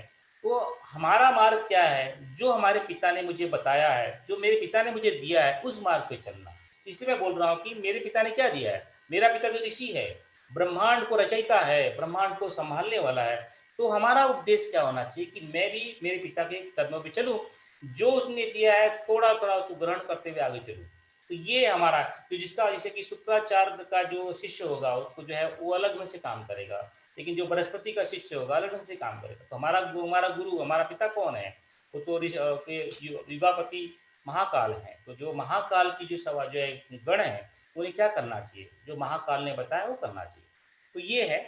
तो हमारा मार्ग क्या है? जो हमारे पिता ने मुझे बताया है, जो मेरे पिता ने मुझे दिया है, उस मार्ग पे चलना। इसलिए मैं बोल रहा हूँ कि मेरे पिता ने क्या दिया है। मेरा पिता तो ऋषि है, ब्रह्मांड को रचयिता है, ब्रह्मांड को संभालने वाला है। तो हमारा उद्देश्य क्या होना चाहिए कि मैं भी मेरे पिता के कदमों पे चलूं, जो उसने दिया है थोड़ा थोड़ा उसको ग्रहण करते हुए आगे चलूं। तो ये हमारा जो जिसका जैसे कि शुक्राचार्य का जो शिष्य होगा उसको जो है वो अलग ढंग से काम करेगा, लेकिन जो बृहस्पति का शिष्य होगा अलग ढंग से काम करेगा। तो हमारा गुरु हमारा पिता कौन है? वो तो युगापति महाकाल है। तो जो महाकाल की जो सवा जो है गण है, उन्हें क्या करना चाहिए? जो महाकाल ने बताया वो करना चाहिए। तो ये है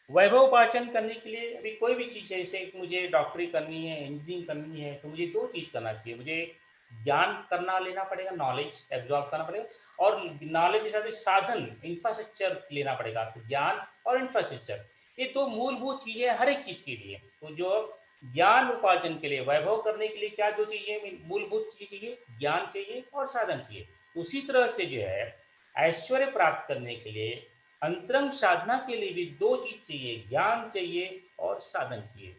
वैभव उपार्जन करने के लिए। अभी कोई भी चीज़ है, जैसे मुझे डॉक्टरी करनी है, इंजीनियरिंग करनी है, तो मुझे दो चीज़ करना चाहिए। मुझे ज्ञान करना लेना पड़ेगा, नॉलेज एब्जॉर्ब करना पड़ेगा, और नॉलेज के साथ साधन इंफ्रास्ट्रक्चर लेना पड़ेगा। तो ज्ञान और इंफ्रास्ट्रक्चर ये दो मूलभूत चीज़ें हर एक चीज़ के लिए। तो जो ज्ञान उपार्जन के लिए, वैभव करने के लिए क्या दो चीज़ें मूलभूत चीज़ चाहिए? ज्ञान चाहिए और साधन चाहिए। उसी तरह से जो है ऐश्वर्य प्राप्त करने के लिए, अंतरंग साधना के लिए भी दो चीज चाहिए, ज्ञान चाहिए और साधन चाहिए।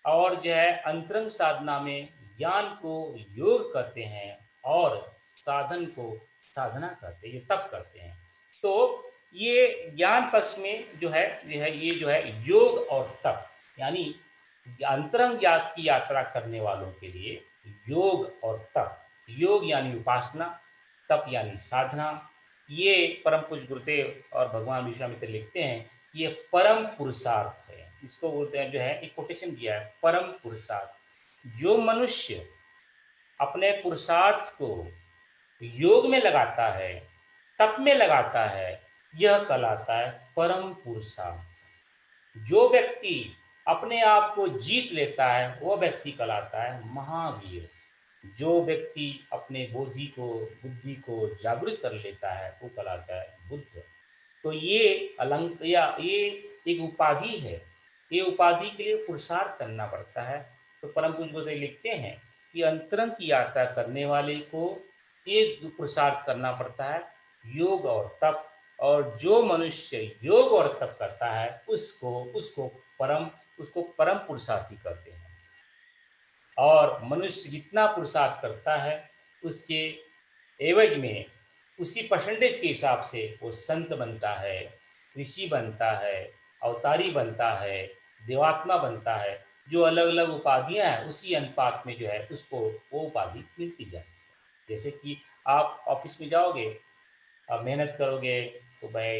और जो है अंतरंग साधना में ज्ञान को योग कहते हैं और साधन को साधना कहते हैं, ये तप करते हैं। तो ये ज्ञान पक्ष में जो है ये जो है योग और तप, यानी अंतरंग ज्ञान की यात्रा करने वालों के लिए योग और तप। योग यानी उपासना, तप यानी साधना। ये परम पूज्य गुरुदेव और भगवान विश्वामित्र लिखते हैं, ये परम पुरुषार्थ है। इसको बोलते हैं, जो है एक कोटेशन दिया है, परम पुरुषार्थ। जो मनुष्य अपने पुरुषार्थ को योग में लगाता है, तप में लगाता है, यह कहलाता है परम पुरुषार्थ। जो व्यक्ति अपने आप को जीत लेता है वह व्यक्ति कहलाता है महावीर। जो व्यक्ति अपने बुद्धि को जागृत कर लेता है वो कहलाता है बुद्ध। तो ये ये एक उपाधि है। ये उपाधि के लिए पुरुषार्थ करना पड़ता है। तो परम पूज्य गुरुदेव लिखते हैं कि अंतरंग की यात्रा करने वाले को एक पुरुषार्थ करना पड़ता है, योग और तप। और जो मनुष्य योग और तप करता है उसको परम पुरुषार्थी कहते हैं। और मनुष्य जितना पुरुषार्थ करता है उसके एवज में उसी परसेंटेज के हिसाब से वो संत बनता है, ऋषि बनता है, अवतारी बनता है, देवात्मा बनता है। जो अलग अलग उपाधियां हैं उसी अनुपात में जो है उसको वो उपाधि मिलती जाती है। जैसे कि आप ऑफिस में जाओगे, आप मेहनत करोगे तो भाई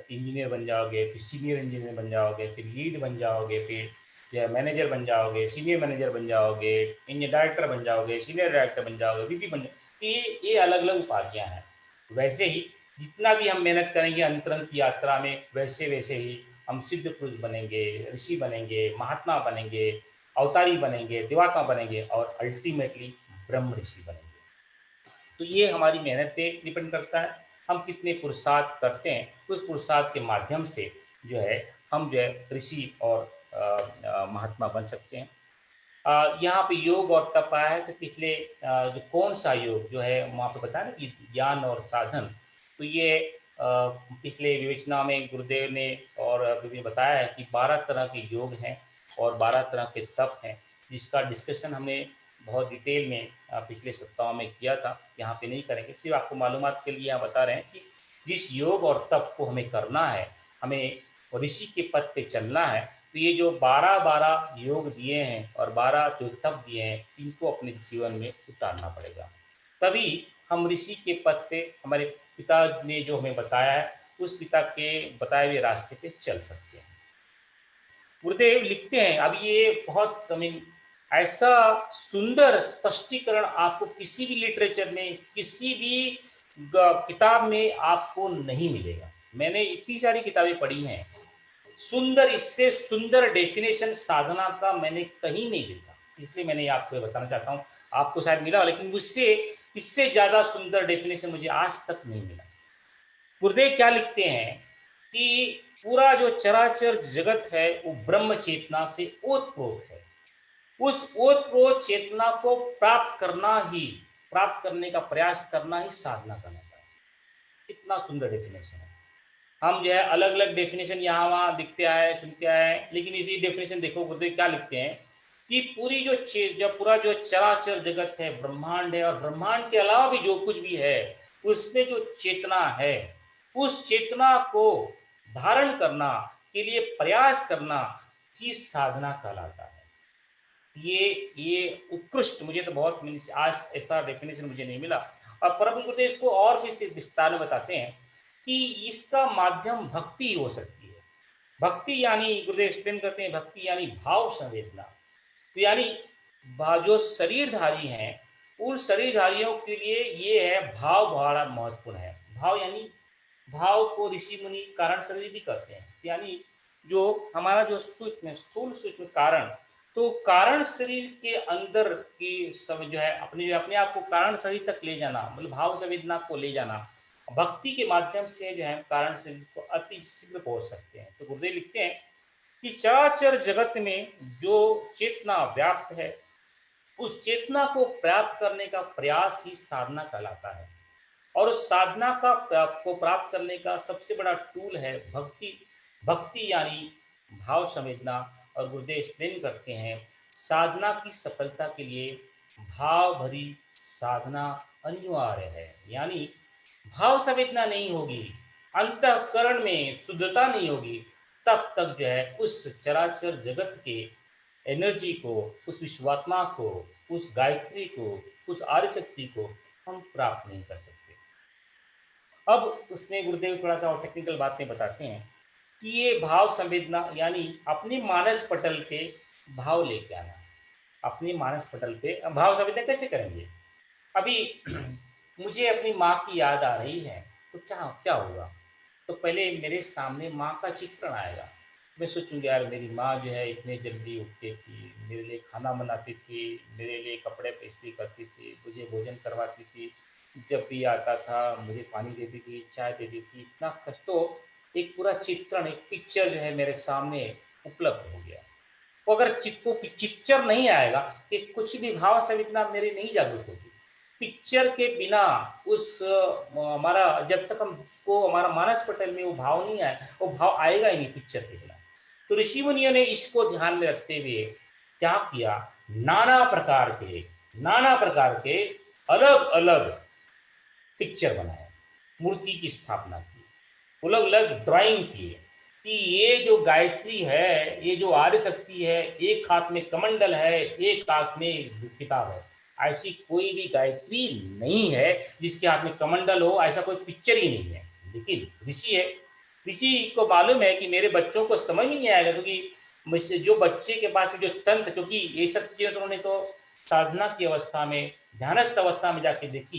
इंजीनियर बन जाओगे, फिर सीनियर इंजीनियर बन जाओगे, फिर लीड बन जाओगे, फिर या मैनेजर बन जाओगे, सीनियर मैनेजर बन जाओगे, इंजीनियर डायरेक्टर बन जाओगे, सीनियर डायरेक्टर बन जाओगे, वीपी बन जाओगे। ये अलग अलग उपाधियां हैं। वैसे ही जितना भी हम मेहनत करेंगे अंतरंग की यात्रा में, वैसे वैसे ही हम सिद्ध पुरुष बनेंगे, ऋषि बनेंगे, महात्मा बनेंगे, अवतारी बनेंगे, देवात्मा बनेंगे और अल्टीमेटली ब्रह्म ऋषि बनेंगे। तो ये हमारी मेहनत पे डिपेंड करता है, हम कितने पुरुषार्थ करते हैं। उस पुरुषार्थ के माध्यम से जो है हम जो है ऋषि और महात्मा बन सकते हैं। यहाँ पे योग और तप आया है, तो पिछले जो कौन सा योग जो है वहाँ पे बताया ना कि ज्ञान और साधन। तो ये पिछले विवेचना में गुरुदेव ने और अभी बताया है कि 12 तरह के योग हैं और 12 तरह के तप हैं, जिसका डिस्कशन हमने बहुत डिटेल में पिछले सप्ताह में किया था। यहाँ पे नहीं करेंगे, सिर्फ आपको मालूमात के लिए यहाँ बता रहे हैं कि जिस योग और तप को हमें करना है, हमें ऋषि के पद पे चलना है, तो ये जो 12-12 योग दिए हैं और 12 जो तप दिए हैं, इनको अपने जीवन में उतारना पड़ेगा। तभी हम ऋषि के पद पे, हमारे पिता ने जो हमें बताया है, उस पिता के बताए हुए रास्ते पे चल सकते हैं। गुरुदेव लिखते हैं, अब ये बहुत ऐसा सुंदर स्पष्टीकरण आपको किसी भी लिटरेचर में, किसी भी किताब में आपको नहीं मिलेगा। मैंने इतनी सारी किताबें पढ़ी हैं, सुंदर, इससे सुंदर डेफिनेशन साधना का मैंने कहीं नहीं देखा। इसलिए मैंने आपको बताना चाहता हूँ, आपको शायद मिला, लेकिन मुझसे इससे ज्यादा सुंदर डेफिनेशन मुझे आज तक नहीं मिला। गुरुदेव क्या लिखते हैं कि पूरा जो चराचर जगत है वो ब्रह्म चेतना से ओतप्रोत है। उस ओतप्रोत चेतना को प्राप्त करना ही, प्राप्त करने का प्रयास करना ही साधना कहलाता है। कितना सुंदर डेफिनेशन है। हम जो है अलग अलग डेफिनेशन यहाँ वहाँ दिखते आए, सुनते आए, लेकिन इसी डेफिनेशन देखो गुरुदेव क्या लिखते हैं कि पूरी जो पूरा जो चराचर जगत है, ब्रह्मांड है, और ब्रह्मांड के अलावा भी जो कुछ भी है, उसमें जो चेतना है, उस चेतना को धारण करना के लिए प्रयास करना ही साधना कहलाता है। ये उत्कृष्ट, मुझे तो बहुत, आज ऐसा डेफिनेशन मुझे नहीं मिला। और परम गुरुदेव इसको और फिर से विस्तार में बताते हैं कि इसका माध्यम भक्ति हो सकती है। भक्ति यानी गुरुदेव एक्सप्लेन करते हैं, भक्ति यानी भाव संवेदना। तो यानी जो शरीरधारी हैं, उन शरीरधारियों के लिए ये है भाव बड़ा महत्वपूर्ण है। भाव यानी, भाव को ऋषि मुनि कारण शरीर भी कहते हैं। यानी जो हमारा जो सूक्ष्म स्थूल सूक्ष्म कारण, तो कारण शरीर के अंदर की सब जो है अपने आप को कारण शरीर तक ले जाना, मतलब भाव संवेदना को ले जाना, भक्ति के माध्यम से जो है कारण शरीर को अति शीघ्र पहुंच सकते हैं। तो गुरुदेव लिखते हैं कि चराचर जगत में जो चेतना व्याप्त है, उस चेतना को प्राप्त करने का प्रयास ही साधना कहलाता है। और उस साधना को प्राप्त करने का सबसे बड़ा टूल है भक्ति। भक्ति यानी भाव संवेदना। और गुरुदेव एक्सप्लेन करते हैं, साधना की सफलता के लिए भाव भरी साधना अनिवार्य है। यानी भाव संवेदना नहीं होगी, अंतःकरण में शुद्धता नहीं होगी, तब तक जो है उस चराचर जगत के एनर्जी को, उस विश्वात्मा को, उस गायत्री को, उस आर्य शक्ति को हम प्राप्त नहीं कर सकते। अब उसमें गुरुदेव थोड़ा सा और टेक्निकल बातें बताते हैं कि ये भाव संवेदना यानी अपनी मानस पटल पे भाव लेके आना। अपनी मानस पटल पे भाव संवेदना कैसे करेंगे? अभी मुझे अपनी माँ की याद आ रही है, तो क्या क्या होगा? तो पहले मेरे सामने माँ का चित्रण आएगा। मैं सोचूंगी यार मेरी माँ जो है इतने जल्दी उठती थी, मेरे लिए खाना बनाती थी, मेरे लिए कपड़े इस्त्री करती थी, मुझे भोजन करवाती थी, जब भी आता था मुझे पानी देती थी, चाय देती थी, इतना कष्ट। तो एक पूरा चित्रण, एक पिक्चर जो है मेरे सामने उपलब्ध हो गया। वो अगर पिक्चर नहीं आएगा कि कुछ भी भाव संवेदना मेरी नहीं जागृत होगी। पिक्चर के बिना उस हमारा जब तक हम उसको हमारा मानस पटल में वो भाव नहीं आए, वो भाव आएगा ही नहीं पिक्चर के बिना। तो ऋषि मुनियों ने इसको ध्यान में रखते हुए क्या किया, नाना प्रकार के अलग अलग पिक्चर बनाए, मूर्ति की स्थापना की, अलग अलग ड्राइंग किए कि ये जो गायत्री है, ये जो आर्य शक्ति है, एक हाथ में कमंडल है, एक हाथ में किताब है। ऐसी कोई भी गायत्री नहीं है जिसके हाथ में कमंडल हो, ऐसा कोई पिक्चर ही नहीं है। लेकिन ऋषि है, ऋषि को मालूम है कि मेरे बच्चों को समझ ही नहीं आएगा, क्योंकि जो बच्चे के पास जो तंत्र, क्योंकि ये सब चीजें तो उन्होंने तो साधना की अवस्था में, ध्यानस्थ अवस्था में जाके देखी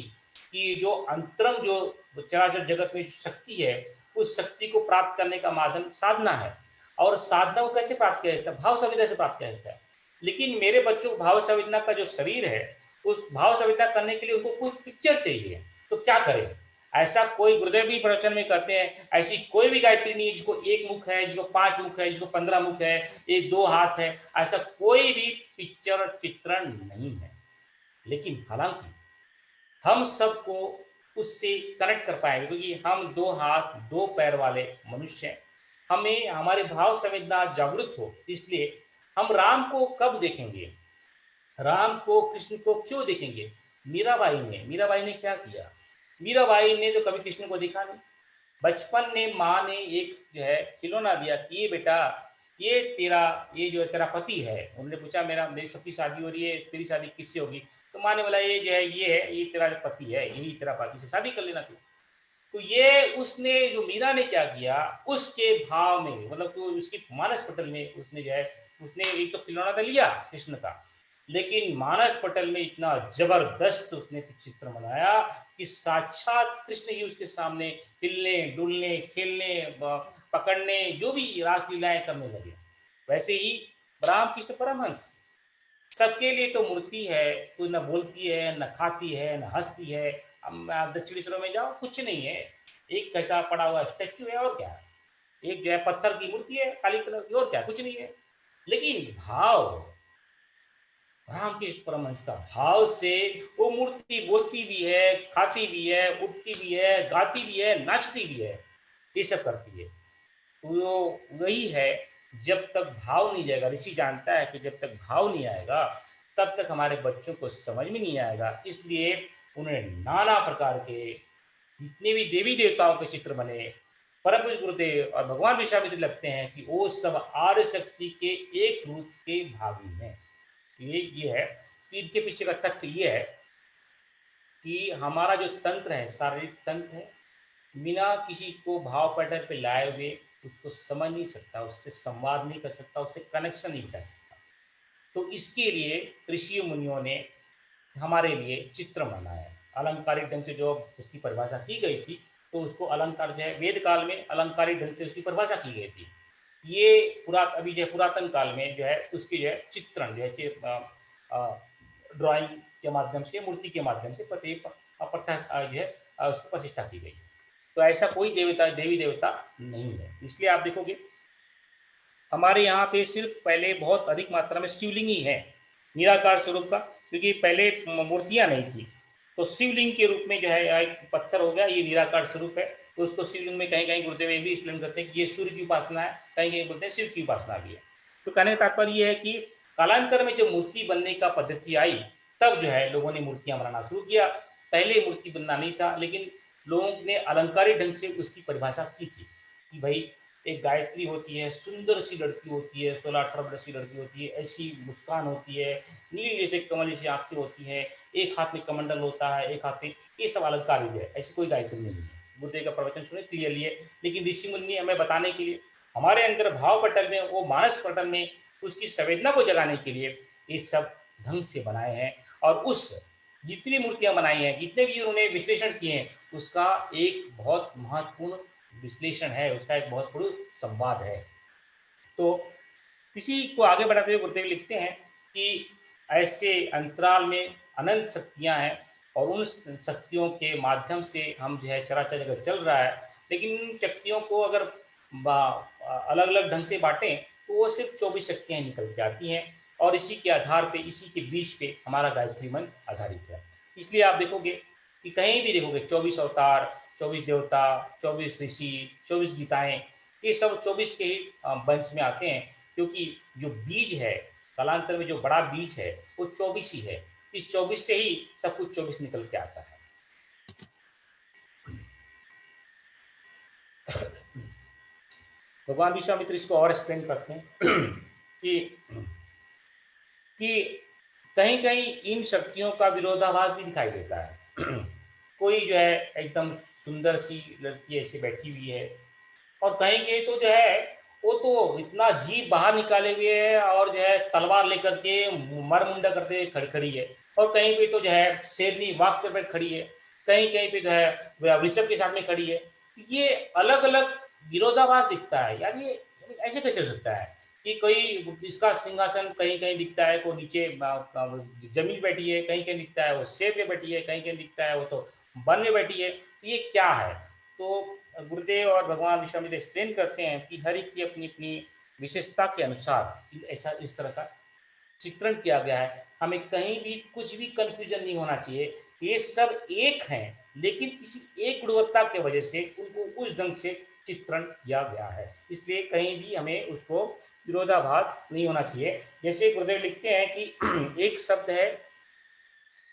कि जो अंतरंग जो चराचर जगत में शक्ति है, उस शक्ति को प्राप्त करने का माध्यम साधना है। और साधना को कैसे प्राप्त किया जाता है? भाव संवेदना से प्राप्त किया जाता है। लेकिन मेरे बच्चों को भाव संवेदना का जो शरीर है, उस भाव संवेदना करने के लिए उनको कुछ पिक्चर चाहिए। तो क्या करें? ऐसा कोई, गुरुदेव भी प्रवचन में कहते हैं, ऐसी कोई भी गायत्री नहीं है जिसको एक मुख है, जिसको 5 मुख है, जिसको 15 मुख है, एक 2 हाथ है, ऐसा कोई भी पिक्चर और चित्रण नहीं है। लेकिन हालांकि हम सबको उससे कनेक्ट कर पाएंगे, क्योंकि हम 2 हाथ 2 पैर वाले मनुष्य हैं। हमें हमारे भाव संवेदना जागृत हो, इसलिए हम राम को कब देखेंगे, राम को, कृष्ण को क्यों देखेंगे? मीराबाई ने क्या किया? मीराबाई ने तो कभी कृष्ण को देखा नहीं। बचपन में माँ ने एक जो है खिलौना दिया कि ये बेटा, ये जो है तेरा पति है। उन्होंने पूछा मेरी सबकी शादी हो रही है, तेरी शादी किससे होगी? तो माँ ने बोला ये जो है ये तेरा जो पति है, यही तेरा पति से शादी कर लेना तू। तो ये उसने जो मीरा ने क्या किया, उसके भाव में मतलब तो उसकी मानस पटल में उसने जो है उसने एक तो खिलौना तो लिया कृष्ण का, लेकिन मानस पटल में इतना जबरदस्त उसने चित्र बनाया कि साक्षात कृष्ण ही उसके सामने हिलने डुलने खेलने पकड़ने जो भी रासलीलाएं करने लगे। वैसे ही रामकृष्ण परमहंस सबके लिए तो मूर्ति है, कोई न बोलती है, न खाती है, न हँसती है। आप दक्षिणेश्वर में जाओ, कुछ नहीं है। एक कैसा पड़ा हुआ स्टैच्यू है और क्या है। एक जो है पत्थर की मूर्ति है काली कलर की और क्या, कुछ नहीं है। लेकिन भाव, रामकृष्ण परमहंस का भाव से वो मूर्ति बोलती भी है, खाती भी है, उठती भी है, गाती भी है, नाचती भी है, ये सब करती है। तो वही है, जब तक भाव नहीं जाएगा, ऋषि जानता है कि जब तक भाव नहीं आएगा तब तक हमारे बच्चों को समझ में नहीं आएगा। इसलिए उन्हें नाना प्रकार के जितने भी देवी देवताओं के चित्र बने, परम पूज्य गुरुदेव और भगवान विश्वामित्र लगते हैं कि वो सब आर्य शक्ति के एक रूप के भागी हैं। ये है कि इनके पीछे का तथ्य ये है कि हमारा जो तंत्र है, शारीरिक तंत्र है, बिना किसी को भाव पैटर्न पे लाए हुए उसको समझ नहीं सकता, उससे संवाद नहीं कर सकता, उससे कनेक्शन नहीं बिठा सकता। तो इसके लिए ऋषि मुनियों ने हमारे लिए चित्र बनाया। अलंकारिक ढंग से जो उसकी परिभाषा की गई थी, तो उसको अलंकार जो है वेद काल में अलंकारिक ढंग से उसकी परिभाषा की गई थी। ये अभी जो है पुरातन काल में जो है उसकी जो है चित्रण जो है ड्राइंग के माध्यम से, मूर्ति के माध्यम से प्रथा जो है उसकी प्रतिष्ठा की गई। तो ऐसा कोई देवी देवता नहीं है। इसलिए आप देखोगे हमारे यहाँ पे सिर्फ पहले बहुत अधिक मात्रा में शिवलिंग ही है निराकार स्वरूप का, क्योंकि पहले मूर्तियां नहीं थी। तो शिवलिंग के रूप में जो है एक पत्थर हो गया, ये निराकार स्वरूप है। तो उसको शिवलिंग में कहीं कहीं गुरुदेव ये भी एक्सप्लेन करते हैं कि ये सूर्य की उपासना है, कहीं कहीं बोलते हैं शिव की उपासना भी है। तो कहने का तात्पर्य ये है कि कालांतर में जब मूर्ति बनने का पद्धति आई, तब जो है लोगों ने मूर्तियां बनाना शुरू किया। पहले मूर्ति बनना नहीं था, लेकिन लोगों ने अलंकारिक ढंग से उसकी परिभाषा की थी कि भाई एक गायत्री होती है, सुंदर सी लड़की होती है, 16-18 वर्ष की लड़की होती है, ऐसी मुस्कान होती है, नील जैसे कमल जैसी आंखें होती है, एक हाथ में कमंडल होता है, एक हाथ में, ये सब अलंकारिक है, ऐसी कोई गायत्री नहीं है। बुद्ध का प्रवचन सुने क्लियरली है। लेकिन ऋषि मुनि हमें बताने के लिए, हमारे अंदर भाव पटल में, वो मानस पटल में उसकी संवेदना को जगाने के लिए ये सब ढंग से बनाए हैं। और उस जितनी मूर्तियां बनाई हैं, जितने भी उन्होंने विश्लेषण किए हैं, उसका एक बहुत महत्वपूर्ण विश्लेषण है, उसका एक बहुत बड़ा संवाद है। तो इसी को आगे बढ़ाते हुए गुरुदेव लिखते हैं कि ऐसे अंतराल में अनंत शक्तियां हैं और उन शक्तियों के माध्यम से हम जो है चराचर जगत चल रहा है। लेकिन इन शक्तियों को अगर अलग अलग ढंग से बांटें तो वो सिर्फ 24 शक्तियां निकल के आती हैं। और इसी के आधार पे, इसी के बीच पे हमारा गायत्री मंत्र आधारित है। इसलिए आप देखोगे कि कहीं भी देखोगे 24 अवतार, 24 देवता, 24 ऋषि, 24 गीताएं, ये सब 24 के ही वंश में आते हैं। क्योंकि जो बीज है, कालांतर में जो बड़ा बीज है वो 24 ही है। इस 24 से ही सब कुछ 24 निकल के आता है। भगवान विश्वामित्र इसको और एक्सप्लेन करते हैं कि कि कहीं कहीं इन शक्तियों का विरोधाभास भी दिखाई देता है। कोई जो है एकदम सुंदर सी लड़की ऐसे बैठी हुई है, और कहीं कहीं तो जो है वो तो इतना जीभ बाहर निकाले हुए है और जो है तलवार लेकर के मर मुंडा करते हुए खड़ी खड़ी है। और कहीं पे तो जो है शेरनी वाक पे खड़ी है, कहीं कहीं पे जो है वृषभ के साथ में खड़ी है। ये अलग अलग विरोधाभास दिखता है यार, ये ऐसे कैसे हो सकता है कि कोई इसका सिंहासन कहीं कहीं दिखता है, कोई नीचे जमीन बैठी है, कहीं कहीं दिखता है वो शेर पे बैठी है, कहीं कहीं दिखता है वो तो वन में बैठी है। ये क्या है? तो गुरुदेव और भगवान विश्वामित्र एक्सप्लेन करते हैं कि हर एक की अपनी अपनी विशेषता के अनुसार ऐसा इस तरह का चित्रण किया गया है। हमें कहीं भी कुछ भी कंफ्यूजन नहीं होना चाहिए। ये सब एक हैं, लेकिन किसी एक गुणवत्ता के वजह से उनको उस ढंग से चित्रण किया गया है। इसलिए कहीं भी हमें उसको विरोधाभास नहीं होना चाहिए। जैसे गुरुदेव लिखते हैं कि एक शब्द है,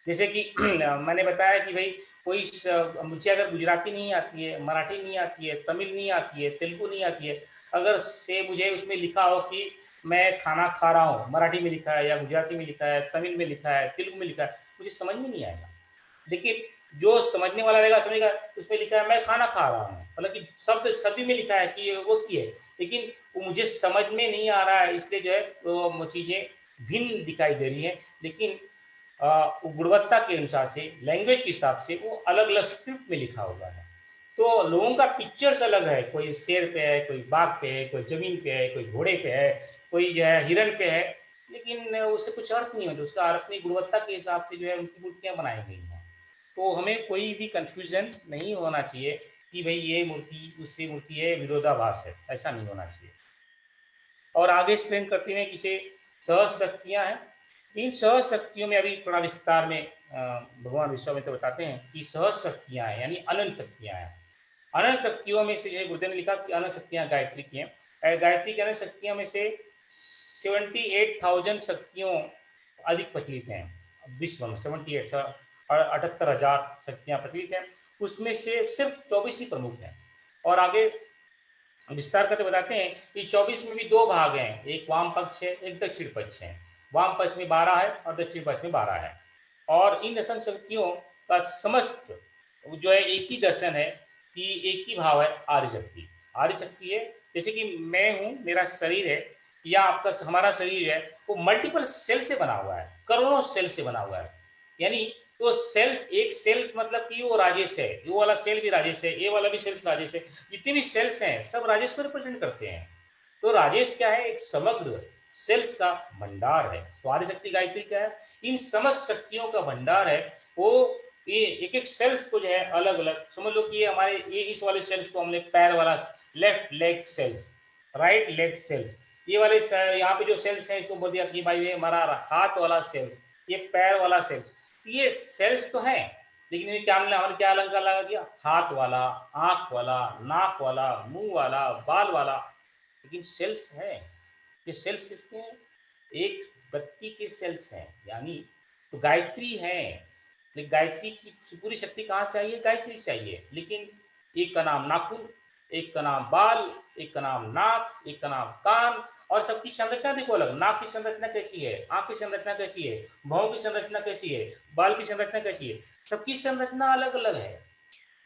जैसे कि मैंने बताया कि भाई मुझे अगर गुजराती नहीं आती है, मराठी नहीं आती है, तमिल नहीं आती है, तेलुगु नहीं आती है, अगर से मुझे उसमें लिखा हो कि मैं खाना खा रहा हूँ, मराठी में लिखा है या गुजराती में लिखा है, तमिल में लिखा है, तेलुगु में लिखा है, मुझे समझ में नहीं आएगा। लेकिन जो समझने वाला रहेगा समझेगा, उसमें लिखा है मैं खाना खा रहा हूँ, मतलब कि शब्द सभी में लिखा है कि वो की है, लेकिन वो मुझे समझ में नहीं आ रहा है, इसलिए जो है वो चीज़ें भिन्न दिखाई दे रही हैं। लेकिन वो गुणवत्ता के अनुसार से, लैंग्वेज के हिसाब से वो अलग-अलग स्क्रिप्ट में लिखा हुआ है। तो लोगों का पिक्चर्स अलग है, कोई शेर पे है, कोई बाघ पे है, कोई ज़मीन पे है, कोई घोड़े पे है, कोई जो है हिरन पे है, लेकिन उससे कुछ अर्थ नहीं होता, उसका अपनी गुणवत्ता के हिसाब से जो है उनकी मूर्तियाँ बनाई गई हैं। तो हमें कोई भी कन्फ्यूज़न नहीं होना चाहिए कि भई ये मूर्ति उससे मूर्ति है, विरोधाभास है, ऐसा नहीं होना चाहिए। और आगे एक्सप्लेन करते हैं कि इसे सहज शक्तियाँ हैं। इन सहज शक्तियों में अभी थोड़ा विस्तार में भगवान विश्वामित्र बताते हैं कि सहज शक्तियाँ हैं, यानी अनंत शक्तियाँ हैं। अनंत शक्तियों में से जो है गुरुदेव ने लिखा कि अनंत शक्तियाँ गायत्री की हैं। गायत्री की अनंत शक्तियों में से 78,000 शक्तियों अधिक प्रचलित हैं विश्व में। 78 78,000 शक्तियाँ प्रचलित हैं, उसमें से सिर्फ 24 ही प्रमुख हैं। और आगे विस्तार करके बताते हैं कि 24 में भी 2 भाग हैं, एक वाम पक्ष है, एक दक्षिण पक्ष है। वाम पक्ष में 12 है और दक्षिण पक्ष में 12 है। और इन दर्शन शक्तियों का समस्त जो है एक ही दर्शन है कि एक ही भाव है, आर्य शक्ति। आर्य शक्ति है, जैसे कि मैं हूँ, मेरा शरीर है या आपका हमारा शरीर है, वो मल्टीपल सेल से बना हुआ है, करोड़ों सेल से बना हुआ है। यानी तो सेल्स, एक सेल्स मतलब कि वो राजेश है, वो वाला सेल भी राजेश है, ये वाला भी सेल्स राजेश है, जितने भी सेल्स हैं सब राजेश को रिप्रेजेंट करते हैं। तो राजेश क्या है? एक समग्र सेल्स का भंडार है। तो आदि शक्ति गायत्री क्या है? इन समस्त शक्तियों का भंडार है। वो ये एक एक सेल्स को जो है अलग अलग समझ लो कि ये हमारे ये इस वाले सेल्स को हमने पैर वाला left leg cells, right leg cells, ये वाले यहाँ पे जो सेल्स हैं इसको बोल दिया कि भाई ये हमारा हाथ वाला सेल्स, ये पैर वाला सेल्स। ये सेल्स तो है, लेकिन ये क्या हमने क्या अलंकार लगा दिया? हाथ वाला, आंख वाला, नाक वाला, मुंह वाला, बाल वाला, लेकिन सेल्स है। ये सेल्स किसके हैं? एक व्यक्ति के सेल्स हैं, यानी तो गायत्री है। लेकिन गायत्री की पूरी शक्ति कहाँ से आई है? गायत्री से आई है। लेकिन एक का नाम नाखून, एक का नाम बाल, एक का नाम नाक, एक का नाम कान, और सबकी संरचना देखो अलग। नाक की संरचना कैसी है, आंख की संरचना कैसी है, भौं की संरचना कैसी है, बाल की संरचना कैसी है, सबकी संरचना अलग अलग है।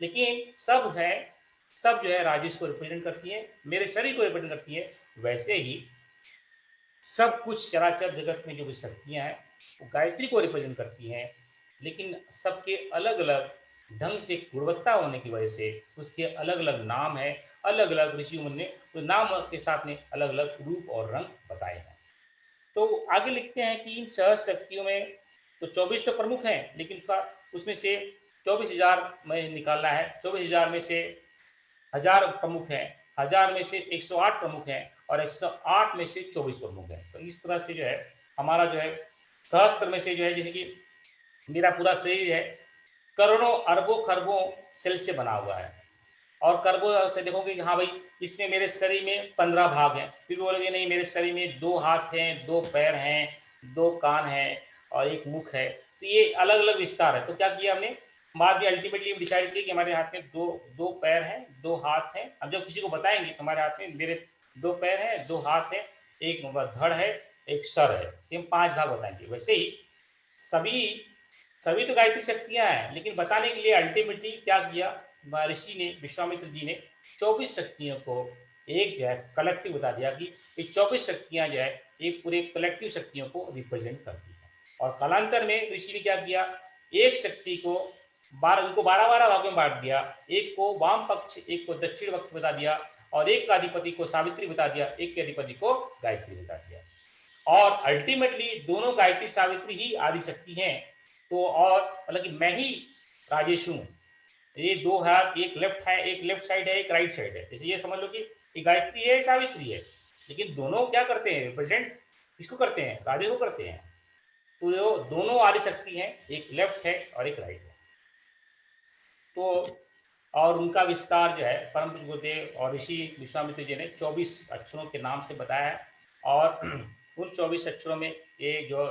लेकिन सब है, सब जो है राजेश को रिप्रेजेंट करती है, मेरे शरीर को रिप्रेजेंट करती है। वैसे ही सब कुछ चराचर जगत में जो भी शक्तियां हैं वो गायत्री को रिप्रेजेंट करती हैं, लेकिन सबके अलग अलग ढंग से गुणवत्ता होने की वजह से उसके अलग अलग नाम है। अलग अलग ऋषि मुनि ने तो नाम के साथ में अलग अलग रूप और रंग बताए हैं। तो आगे लिखते हैं कि इन सहज शक्तियों में तो 24 तो प्रमुख हैं, लेकिन उसका उसमें से 24,000 में निकालना है। 24,000 में से 1000 प्रमुख हैं, 1000 में से 108 प्रमुख हैं और 108 में से 24 प्रमुख हैं। तो इस तरह से जो है हमारा जो है सहस्त्र में से जो है, जैसे कि मेरा पूरा शरीर है करोड़ों अरबों खरबों सेल से बना हुआ है। और कर्बो से देखोगे कि हाँ भाई इसमें मेरे शरीर में 15 भाग हैं, फिर बोलोगे नहीं मेरे शरीर में 2 हाथ हैं, 2 पैर हैं, 2 कान हैं और 1 मुख है। तो ये अलग अलग विस्तार है। तो क्या किया हमने बाद में अल्टीमेटली डिसाइड किया कि हमारे हाथ में दो दो पैर हैं, 2 हाथ हैं। अब जब किसी को बताएंगे तो हमारे हाथ में मेरे 2 पैर हैं, 2 हाथ हैं, एक धड़ है, एक सर है, हम 5 भाग बताएंगे। वैसे ही सभी सभी तो गायत्री शक्तियां हैं, लेकिन बताने के लिए अल्टीमेटली क्या किया ऋषि ने, विश्वामित्र जी ने 24 शक्तियों को एक जो है कलेक्टिव बता दिया कि ये 24 शक्तियां जो है ये पूरे कलेक्टिव शक्तियों को रिप्रेजेंट करती है। और कालांतर में ऋषि ने क्या किया, एक शक्ति को 12 उनको 12-12 भागों में बांट दिया। एक को वाम पक्ष, एक को दक्षिण पक्ष बता दिया, और एक का अधिपति को सावित्री बता दिया, एक के अधिपति को गायत्री बता दिया। और अल्टीमेटली दोनों गायत्री सावित्री ही आदि शक्ति हैं। तो और मतलब कि मैं ही राजेश हूँ। ये 2 हाथ, एक लेफ्ट है, एक लेफ्ट साइड है, एक राइट साइड है। जैसे ये समझ लो कि ये गायत्री है, सावित्री है, लेकिन दोनों क्या करते हैं? रिप्रेजेंट किसको करते हैं? राजे को करते हैं। तो ये दोनों आदि शक्ति हैं, एक लेफ्ट है और एक राइट है। तो और उनका विस्तार जो है परम पूज्य गुरुदेव और ऋषि विश्वामित्र जी ने 24 अक्षरों के नाम से बताया है। और उन 24 अक्षरों में ये जो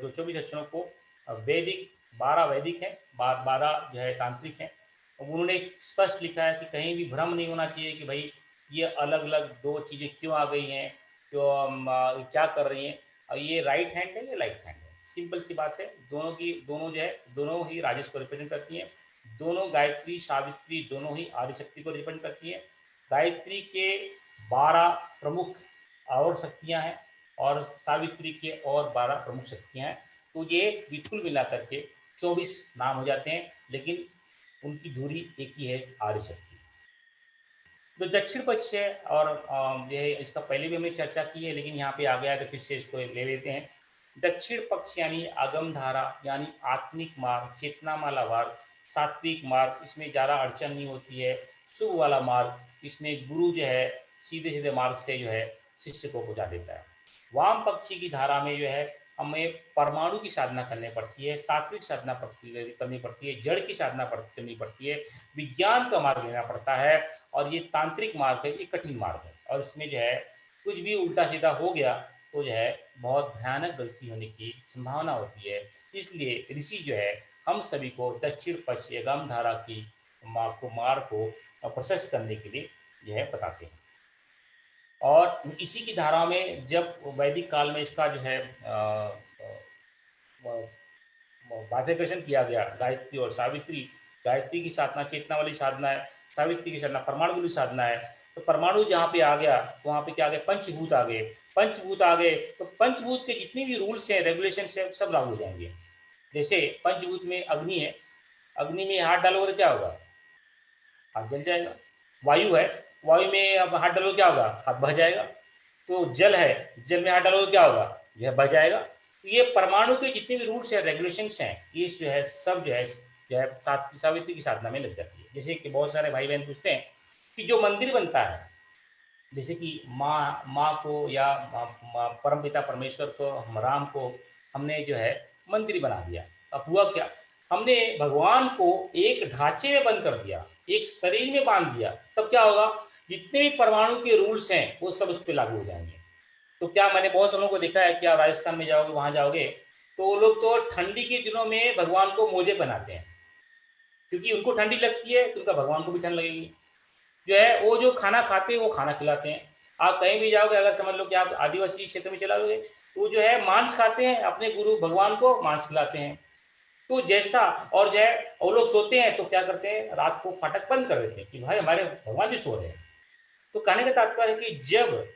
24 अक्षरों को वैदिक 12 वैदिक हैं, 12 जो है तांत्रिक हैं। उन्होंने स्पष्ट लिखा है कि कहीं भी भ्रम नहीं होना चाहिए कि भाई ये अलग अलग दो चीज़ें क्यों आ गई हैं, तो क्या कर रही हैं। और ये राइट हैंड है, ये राइट हैंड है, सिंपल सी बात है। दोनों जो है, दोनों ही राजेश को रिप्रेजेंट करती हैं। दोनों गायत्री सावित्री दोनों ही आदि शक्ति को रिप्रेजेंट करती है। गायत्री के 12 प्रमुख और शक्तियां हैं और सावित्री के और 12 प्रमुख शक्तियां हैं। तो ये बिल्कुल मिला करके 24 नाम हो जाते हैं, लेकिन उनकी धुरी एक ही है, आदि शक्ति। तो दक्षिण पक्ष है, और ये इसका पहले भी हमने चर्चा की है, लेकिन यहाँ पे आ गया है तो फिर से इसको ले लेते हैं। दक्षिण पक्ष यानी आगम धारा, यानी आत्मिक मार्ग, चेतना वाला मार्ग, सात्विक मार्ग, इसमें ज़्यादा अड़चन नहीं होती है। शुभ वाला मार्ग, इसमें गुरु जो है सीधे सीधे मार्ग से जो है शिष्य को पहुँचा देता है। वाम पक्षी की धारा में जो है हमें परमाणु की साधना करनी पड़ती है, तात्विक साधना करनी पड़ती है, जड़ की साधना करनी पड़ती है, विज्ञान का मार्ग लेना पड़ता है। और ये तांत्रिक मार्ग है, ये कठिन मार्ग है, और इसमें जो है कुछ भी उल्टा सीधा हो गया तो जो है बहुत भयानक गलती होने की संभावना होती है। इसलिए ऋषि जो है हम सभी को दक्षिण पक्ष एवं धारा की मार्ग को प्रशस्त करने के लिए जो है बताते हैं। और इसी की धारा में जब वैदिक काल में इसका जो है बाध्यकरण किया गया, गायत्री और सावित्री, गायत्री की साधना चेतना वाली साधना है, सावित्री की साधना परमाणु वाली साधना है। तो परमाणु जहाँ पे आ गया तो वहाँ पे क्या आ गया, पंचभूत आ गए। पंचभूत आ गए तो पंचभूत के जितने भी रूल्स हैं, रेगुलेशन है, सब लागू हो जाएंगे। जैसे पंचभूत में अग्नि है, अग्नि में हाथ डालोगे तो क्या होगा, हाथ जल जाएगा। वायु है, वायु में अब हाथ डालोगे क्या होगा, हाथ बह जाएगा। तो जल है, जल में हाथ डालोगे क्या होगा, यह बह जाएगा। तो ये परमाणु के जितने भी रूल्स है, रेगुलेशंस हैं, ये जो है सब जो है सावित्री की साधना में लग जाती है। जैसे कि बहुत सारे भाई बहन पूछते हैं कि जो मंदिर बनता है, जैसे कि माँ को या परमपिता परमेश्वर को, हम राम को हमने जो है मंदिर बना दिया। अब हुआ क्या, हमने भगवान को एक ढांचे में बंद कर दिया, एक शरीर में बांध दिया। तब क्या होगा, जितने भी परमाणु के रूल्स हैं वो सब उस पर लागू हो जाएंगे। तो क्या, मैंने बहुत लोगों को देखा है कि आप राजस्थान में जाओगे, वहां जाओगे तो वो लोग तो ठंडी के दिनों में भगवान को मोजे बनाते हैं, क्योंकि उनको ठंडी लगती है तो उनका भगवान को भी ठंड लगेगी। जो है वो जो खाना खाते हैं वो खाना खिलाते हैं। आप कहीं भी जाओगे, अगर समझ लो कि आप आदिवासी क्षेत्र में चला लोगे, तो जो है मांस खाते हैं, अपने गुरु भगवान को मांस खिलाते हैं। तो जैसा, और जो है वो लोग सोते हैं तो क्या करते हैं, रात को फाटक बंद कर देते हैं कि भाई हमारे भगवान भी सो रहे हैं। तो कहने का तात्पर्य है कि जब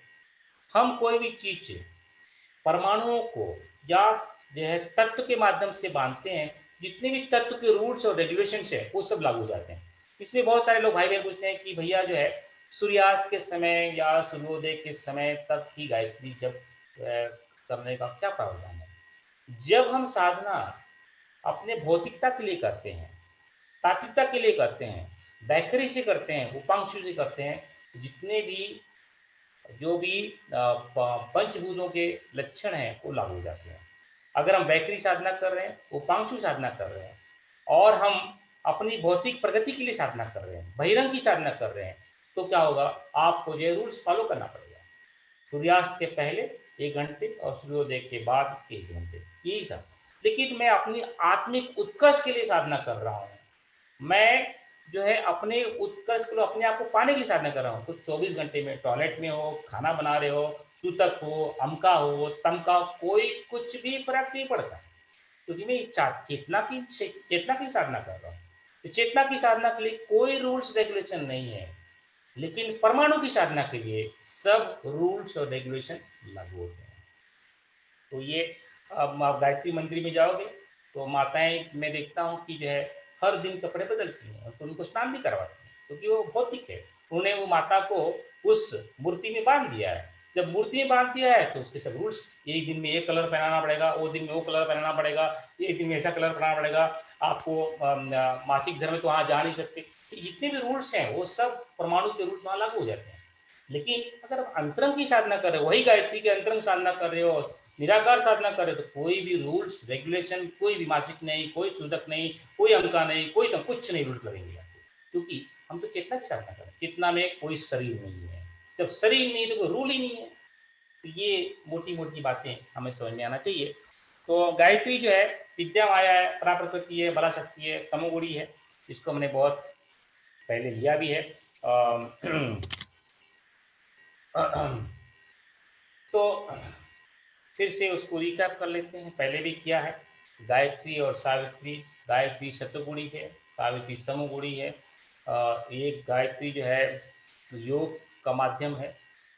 हम कोई भी चीज परमाणुओं को या जो है तत्व के माध्यम से बांधते हैं, जितने भी तत्व के रूल्स और रेगुलेशन है वो सब लागू हो जाते हैं। इसमें बहुत सारे लोग भाई बहन पूछते हैं कि भैया जो है सूर्यास्त के समय या सूर्योदय के समय तक ही गायत्री जब करने का क्या प्रावधान है। जब हम साधना अपने भौतिकता के लिए करते हैं, तात्विकता के लिए करते हैं, बैखरी से करते हैं, उपांशु से करते हैं, जितने भी जो भी पंचभूतों के लक्षण हैं वो लागू हो जाते हैं। अगर हम वैखरी साधना कर रहे हैं, उपांशु साधना कर रहे हैं, और हम अपनी भौतिक प्रगति के लिए साधना कर रहे हैं, बहिरंग की साधना कर रहे हैं, तो क्या होगा, आपको जो रूल्स फॉलो करना पड़ेगा। सूर्यास्त के पहले 1 घंटे और सूर्योदय के बाद 1 घंटे, यही सब। लेकिन मैं अपनी आत्मिक उत्कर्ष के लिए साधना कर रहा हूँ, मैं जो है अपने उत्कर्ष को, अपने आप को पाने के लिए साधना कर रहा हूँ, तो 24 घंटे में टॉयलेट में हो, खाना बना रहे हो, सूतक हो, अमका हो, तमका हो, कोई कुछ भी फर्क नहीं पड़ता, क्योंकि मैं चेतना की साधना कर रहा हूँ। तो चेतना की साधना के लिए कोई रूल्स रेगुलेशन नहीं है, लेकिन परमाणु की साधना के लिए सब रूल्स और रेगुलेशन लागू होते हैं। तो ये, अब आप गायत्री मंदिर में जाओगे तो माताएं मैं देखता हूँ कि जो है हर दिन कपड़े बदलती हैं, तो उनको स्नान भी करवाती हैं, क्योंकि वो भौतिक है। उन्होंने वो माता को उस मूर्ति में बांध दिया है। जब मूर्ति में बांध दिया है तो उसके सब रूल्स, एक दिन में ये कलर पहनाना पड़ेगा, वो दिन में वो कलर पहनाना पड़ेगा, एक दिन में ऐसा कलर पहनाना पड़ेगा, आपको मासिक धर्म में तो वहाँ जा नहीं सकते। जितने भी रूल्स हैं वो सब परमाणु के रूल्स वहाँ लागू हो जाते हैं। लेकिन अगर आप अंतरंग की साधना कर रहे हो, वही गायत्री के अंतरंग साधना कर रहे हो, निराकार साधना कर रहे हो, तो कोई भी रूल्स रेगुलेशन, कोई भी मासिक नहीं, कोई सूदक नहीं, कोई अंका नहीं, कोई तो कुछ नहीं रूल्स लगेंगे आपको, क्योंकि हम तो चेतना की साधना कर रहे हैं। चेतना में कोई शरीर नहीं है, जब शरीर नहीं तो कोई रूल ही नहीं है। तो ये मोटी मोटी बातें हमें समझ में आना चाहिए। तो गायत्री जो है विद्या माया है, पराप्रकृति है, बला शक्ति है, तमोगुणी है। इसको हमने बहुत पहले लिया भी है। तो फिर से उसको रिकैप कर लेते हैं, पहले भी किया है। गायत्री और सावित्री, गायत्री सत्वगुणी है, सावित्री तमोगुणी है। एक गायत्री जो है योग का माध्यम है,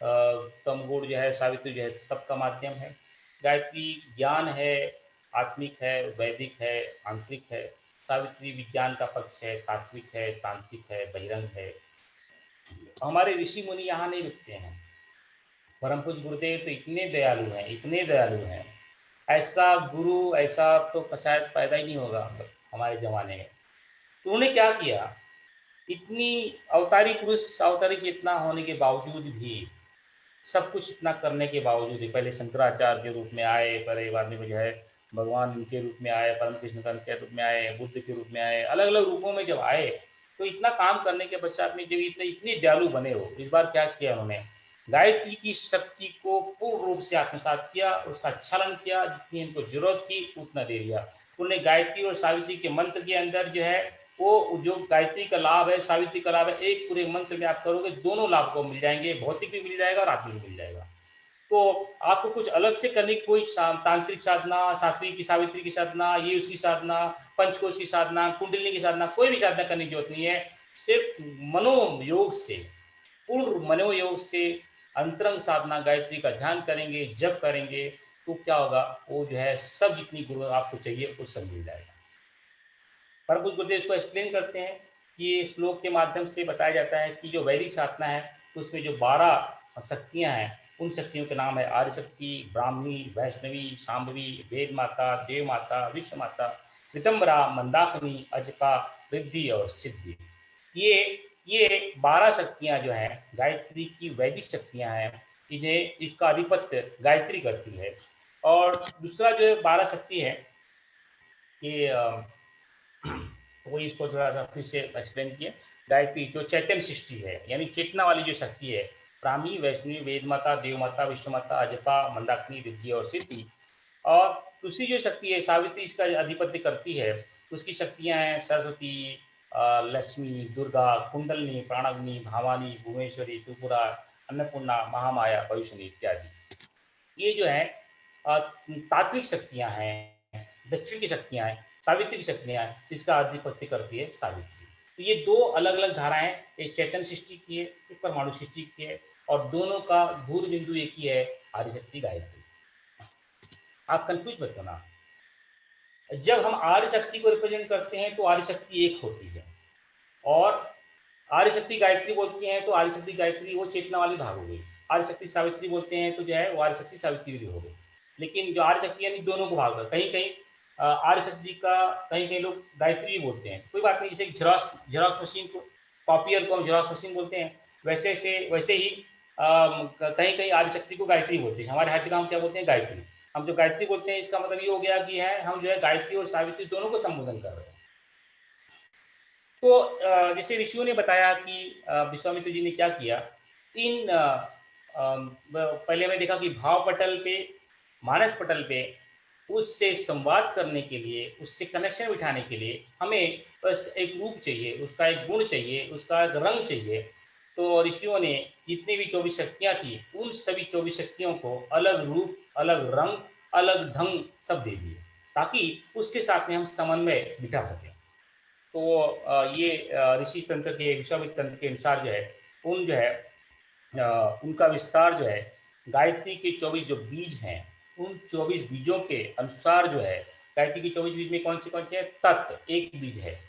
तमगुण जो है सावित्री जो है सब का माध्यम है। गायत्री ज्ञान है, आत्मिक है, वैदिक है, आंतरिक है। सावित्री विज्ञान का पक्ष है, तात्विक है, तांत्रिक है, बहिरंग है। हमारे ऋषि मुनि यहाँ नहीं रुकते हैं। परम पूज्य गुरुदेव तो इतने दयालु हैं, इतने दयालु हैं, ऐसा गुरु ऐसा तो शायद पैदा ही नहीं होगा हमारे ज़माने में। तो उन्होंने क्या किया, इतनी अवतारी पुरुष, अवतारी चेतना होने के बावजूद भी, सब कुछ इतना करने के बावजूद भी, पहले शंकराचार्य के रूप में आए, पहले बाद में जो है भगवान के रूप में आए, परम कृष्ण के रूप में आए, बुद्ध के रूप में आए, अलग अलग रूपों में जब आए, तो इतना काम करने के पश्चात में जब इतने इतने दयालु बने हो, इस बार क्या किया उन्होंने, गायत्री की शक्ति को पूर्ण रूप से आत्मसात किया, उसका छलन किया, जितनी इनको जरूरत थी उतना दे दिया। उन्होंने गायत्री और सावित्री के मंत्र के अंदर जो है, वो जो गायत्री का लाभ है, सावित्री का लाभ है, एक पूरे मंत्र में आप करोगे दोनों लाभ को मिल जाएंगे, भौतिक भी मिल जाएगा और आत्मिक भी मिल जाएगा। तो आपको कुछ अलग से करने की कोई तांत्रिक साधना, सात्विक की सावित्री की साधना, ये उसकी साधना, पंचकोश की साधना, कुंडलिनी की साधना, कोई भी साधना करने की जरूरत नहीं है। सिर्फ मनोयोग से, पूर्ण मनोयोग से अंतरंग साधना गायत्री का ध्यान करेंगे, जप करेंगे, तो क्या होगा, वो जो है सब जितनी गुरु आपको चाहिए वो सब मिल जाएगा। परम पूज्य गुरुदेव इसको एक्सप्लेन करते हैं कि ये श्लोक के माध्यम से बताया जाता है कि जो वैदिक साधना है उसमें जो 12 शक्तियां हैं, उन शक्तियों के नाम है आर्य शक्ति, ब्राह्मी, वैष्णवी, शांभवी, वेद माता, देव माता, विश्व माता, ऋतंबरा, मंदाकिनी, अजपा, रिद्धि और सिद्धि। ये ये 12 शक्तियां जो हैं गायत्री की वैदिक शक्तियां हैं, इन्हें इसका आधिपत्य गायत्री करती है। और दूसरा जो 12 शक्ति है ये वही, इसको थोड़ा सा फिर से एक्सप्लेन किए। गायत्री जो चैतन्य सृष्टि है, यानी चेतना वाली जो शक्ति है, ब्राह्मी, वैष्णवी, वेद माता, देव माता, विश्व माता, अजपा, मंदाकिनी, रिद्धि और सिद्धि। और दूसरी जो शक्ति है सावित्री, इसका आधिपत्य करती है, उसकी शक्तियां हैं सरस्वती, लक्ष्मी, दुर्गा, कुंडलनी, प्राणाग्नि, भावानी, भुवनेश्वरी, त्रिपुरा, अन्नपूर्णा, महामाया, भविष्यनी इत्यादि। ये जो है तात्विक शक्तियां हैं, दक्षिण की शक्तियां हैं, सावित्री की शक्तियां हैं, इसका आधिपत्य करती है सावित्री। तो ये दो अलग अलग धाराएं, एक चैतन्य सृष्टि की है, एक परमाणु सृष्टि की है, और दोनों का धूल बिंदु एक ही है, आदिशक्ति गायत्री। आप कंफ्यूज मत होना, जब हम आर्य शक्ति को रिप्रेजेंट करते हैं तो आर्य शक्ति एक होती है, और आर्य शक्ति गायत्री बोलती हैं तो आर्य शक्ति गायत्री वो चेतना वाली भाग हो गई। आर्य शक्ति सावित्री बोलते हैं तो जो है वो आर्य शक्ति सावित्री भी हो गई। लेकिन जो आर्य शक्ति यानी दोनों को भाग, कहीं कहीं आर्य शक्ति का कहीं कहीं लोग गायत्री भी बोलते हैं, कोई बात नहीं। जैसे जेरॉक्स जेरॉक्स मशीन को, कॉपियर को हम जेरॉक्स मशीन बोलते हैं, वैसे ही कहीं कहीं आर्य शक्ति को गायत्री बोलते हैं। हमारे हर जगह हम क्या बोलते हैं, गायत्री। हम जो गायत्री बोलते हैं इसका मतलब ये हो गया कि है हम जो है गायत्री और सावित्री दोनों को संबोधन कर रहे हैं। तो जैसे ऋषियों ने बताया कि विश्वामित्र जी ने क्या किया, इन पहले मैं देखा कि भाव पटल पे, मानस पटल पे उससे संवाद करने के लिए, उससे कनेक्शन बिठाने के लिए हमें बस एक रूप चाहिए, उसका एक गुण चाहिए, उसका एक रंग चाहिए। तो ऋषियों ने जितनी भी 24 शक्तियां थी, उन सभी 24 शक्तियों को अलग रूप, अलग रंग, अलग ढंग सब दे दिए, ताकि उसके साथ में हम समन्वय बिठा सकें। तो ये ऋषि तंत्र के, विश्वामित्र तंत्र के अनुसार जो है, उन जो है उनका विस्तार जो है, गायत्री के 24 जो बीज हैं, उन 24 बीजों के अनुसार जो है, गायत्री के 24 बीज में कौन से हैं, तत्व एक बीज है।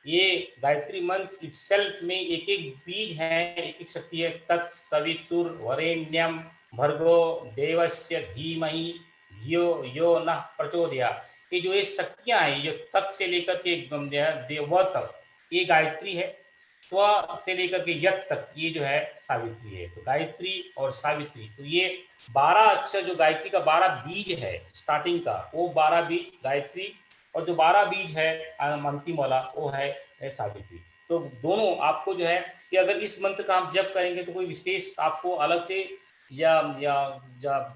ये गायत्री मंत्र इटसेल्फ में एक एक बीज है, एक एक शक्ति है। तत् सवितुर वरेण्यम भर्गो देवस्य धीमहि धियो यो न प्रचोदयात्। ये जो ये शक्तियां हैं, ये तत् से लेकर के एकदम देव तक, ये गायत्री है। स्व से लेकर के यत तक ये जो है सावित्री है। तो गायत्री और सावित्री, तो ये 12 अक्षर, जो गायत्री का 12 बीज है स्टार्टिंग का, वो 12 बीज गायत्री, और जो 12 बीज है अंतिम वाला वो है सावित्री। तो दोनों आपको जो है कि अगर इस मंत्र का आप जप करेंगे तो कोई विशेष आपको अलग से या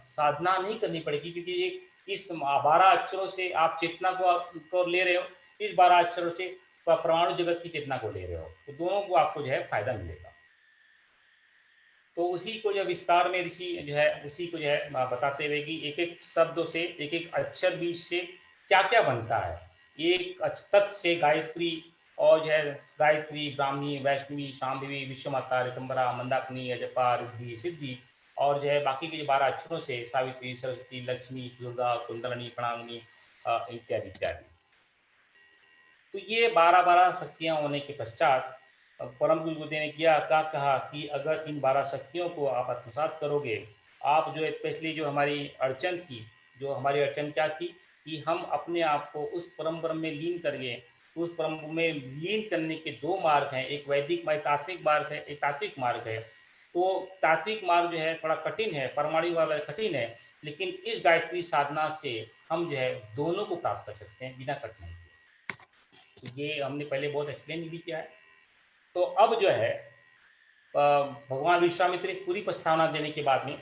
साधना नहीं करनी पड़ेगी, क्योंकि एक इस 12 अक्षरों से आप चेतना को ले रहे हो, इस 12 अक्षरों से परमाणु जगत की चेतना को ले रहे हो, तो दोनों को आपको जो है फायदा मिलेगा। तो उसी को जो विस्तार में ऋषि जो है उसी को जो है बताते हुए कि एक एक शब्दों से, एक एक अक्षर बीज से क्या क्या बनता है। एक तत् से गायत्री, और जो है गायत्री, ब्राह्मी, वैष्णवी, शांभवी, विश्वमाता, ऋतंबरा, मंदाकिनी, अजपा, रिद्धि, सिद्धि, और जो है बाकी के जो 12 अक्षरों से सावित्री, सरस्वती, लक्ष्मी, दुर्गा, कुंडलनी, प्रणांगिनी इत्यादि इत्यादि। तो ये 12-12 शक्तियां होने के पश्चात परम गुरु गुरुदेव ने क्या कहा कि अगर इन 12 शक्तियों को आप आत्मसात करोगे, आप जो स्पेशली जो हमारी अड़चन थी, जो हमारी अड़चन क्या थी कि हम अपने आप को उस परम ब्रह्म में लीन करिए। उस परम में लीन करने के 2 मार्ग हैं, एक वैदिक तात्विक मार्ग है, एक तात्विक मार्ग है। तो तात्विक मार्ग जो है थोड़ा कठिन है, परमाणु वाला कठिन है, लेकिन इस गायत्री साधना से हम जो है दोनों को प्राप्त कर सकते हैं बिना कठिनाई के। तो ये हमने पहले बहुत एक्सप्लेन भी किया है। तो अब जो है भगवान विश्वामित्र की पूरी प्रस्तावना देने के बाद में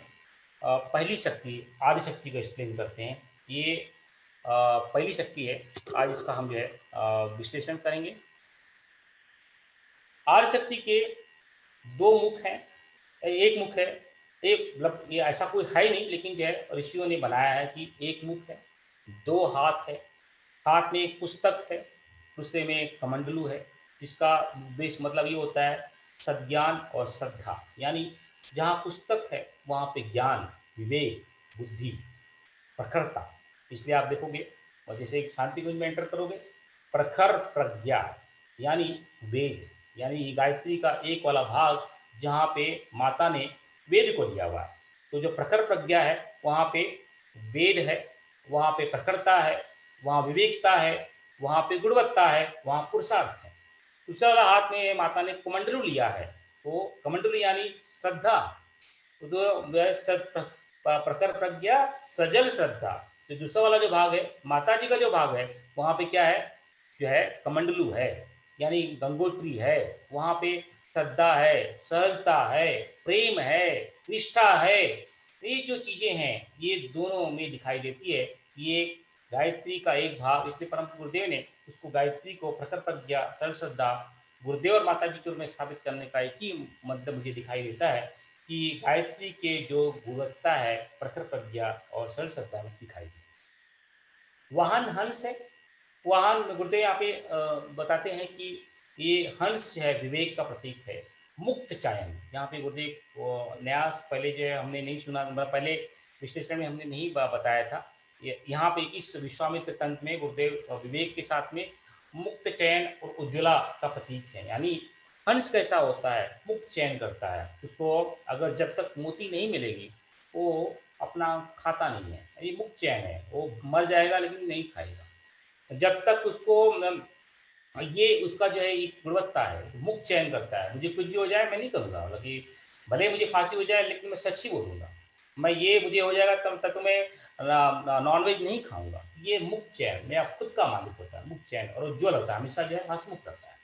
पहली शक्ति आदि शक्ति को एक्सप्लेन करते हैं। ये पहली शक्ति है, आज इसका हम जो है विश्लेषण करेंगे। आदि शक्ति के 2 मुख हैं, एक मुख है, एक मतलब ये ऐसा कोई है नहीं, लेकिन जो है ऋषियों ने बनाया है कि एक मुख है, 2 हाथ है, हाथ में एक पुस्तक है, दूसरे में कमंडलू है। इसका उद्देश्य मतलब ये होता है सद्ज्ञान और श्रद्धा, यानी जहाँ पुस्तक है वहाँ पे ज्ञान, विवेक, बुद्धि, प्रखरता। इसलिए आप देखोगे और जैसे एक शांति कुंज में एंटर करोगे, प्रखर प्रज्ञा यानी वेद, यानी गायत्री का एक वाला भाग जहाँ पे माता ने वेद को दिया हुआ है। तो जो प्रखर प्रज्ञा है वहाँ पे वेद है, वहाँ पे प्रखरता है, वहाँ विवेकता है, वहाँ पे गुणवत्ता है, वहाँ पुरुषार्थ है। दूसरा वाला हाथ में माता ने कमंडलू लिया है, तो कमंडलू यानी श्रद्धा। तो प्रखर प्रज्ञा, सजल श्रद्धा। तो दूसरा वाला जो भाग है माता जी का जो भाग है वहां पे क्या है, जो है कमंडलू है, यानी गंगोत्री है, वहां पे श्रद्धा है, सहजता है, प्रेम है, निष्ठा है। ये जो चीजें हैं ये दोनों में दिखाई देती है। ये गायत्री का एक भाग, इसलिए परम गुरुदेव ने उसको गायत्री को प्रखर प्रज्ञा, सरल श्रद्धा, गुरुदेव और माता जी के रूप में स्थापित करने का एक ही मतलब मुझे दिखाई देता है कि गायत्री के जो गुणवत्ता है प्रखर प्रज्ञा और सरल श्रद्धा में दिखाई दी। वाहन हंस है। वाहन गुरुदेव यहाँ पे बताते हैं कि ये हंस है, विवेक का प्रतीक है। मुक्त चयन, यहाँ पे गुरुदेव न्यास पहले जो है हमने नहीं सुना, पहले विश्लेषण में हमने नहीं बताया था। यहाँ पे इस विश्वामित्र तंत्र में गुरुदेव विवेक के साथ में मुक्त चयन और उज्ज्वला का प्रतीक है। यानी हंस कैसा होता है, मुक्त चयन करता है, उसको अगर जब तक मोती नहीं मिलेगी वो अपना खाता नहीं है, ये मुक्त चयन है, वो मर जाएगा लेकिन नहीं खाएगा जब तक उसको ये उसका जो है एक गुणवत्ता है, मुक्त चयन करता है। मुझे कुछ भी हो जाए मैं नहीं करूँगा, मतलब कि भले मुझे फांसी हो जाए लेकिन मैं सच ही बोलूँगा। मैं ये मुझे हो जाएगा तब तक तो मैं नॉनवेज नहीं खाऊँगा। ये मुक्त चयन, मेरा खुद का मालिक होता है मुक्त चयन, और उज्ज्वल होता है, हमेशा जो है हंसमुख करता है।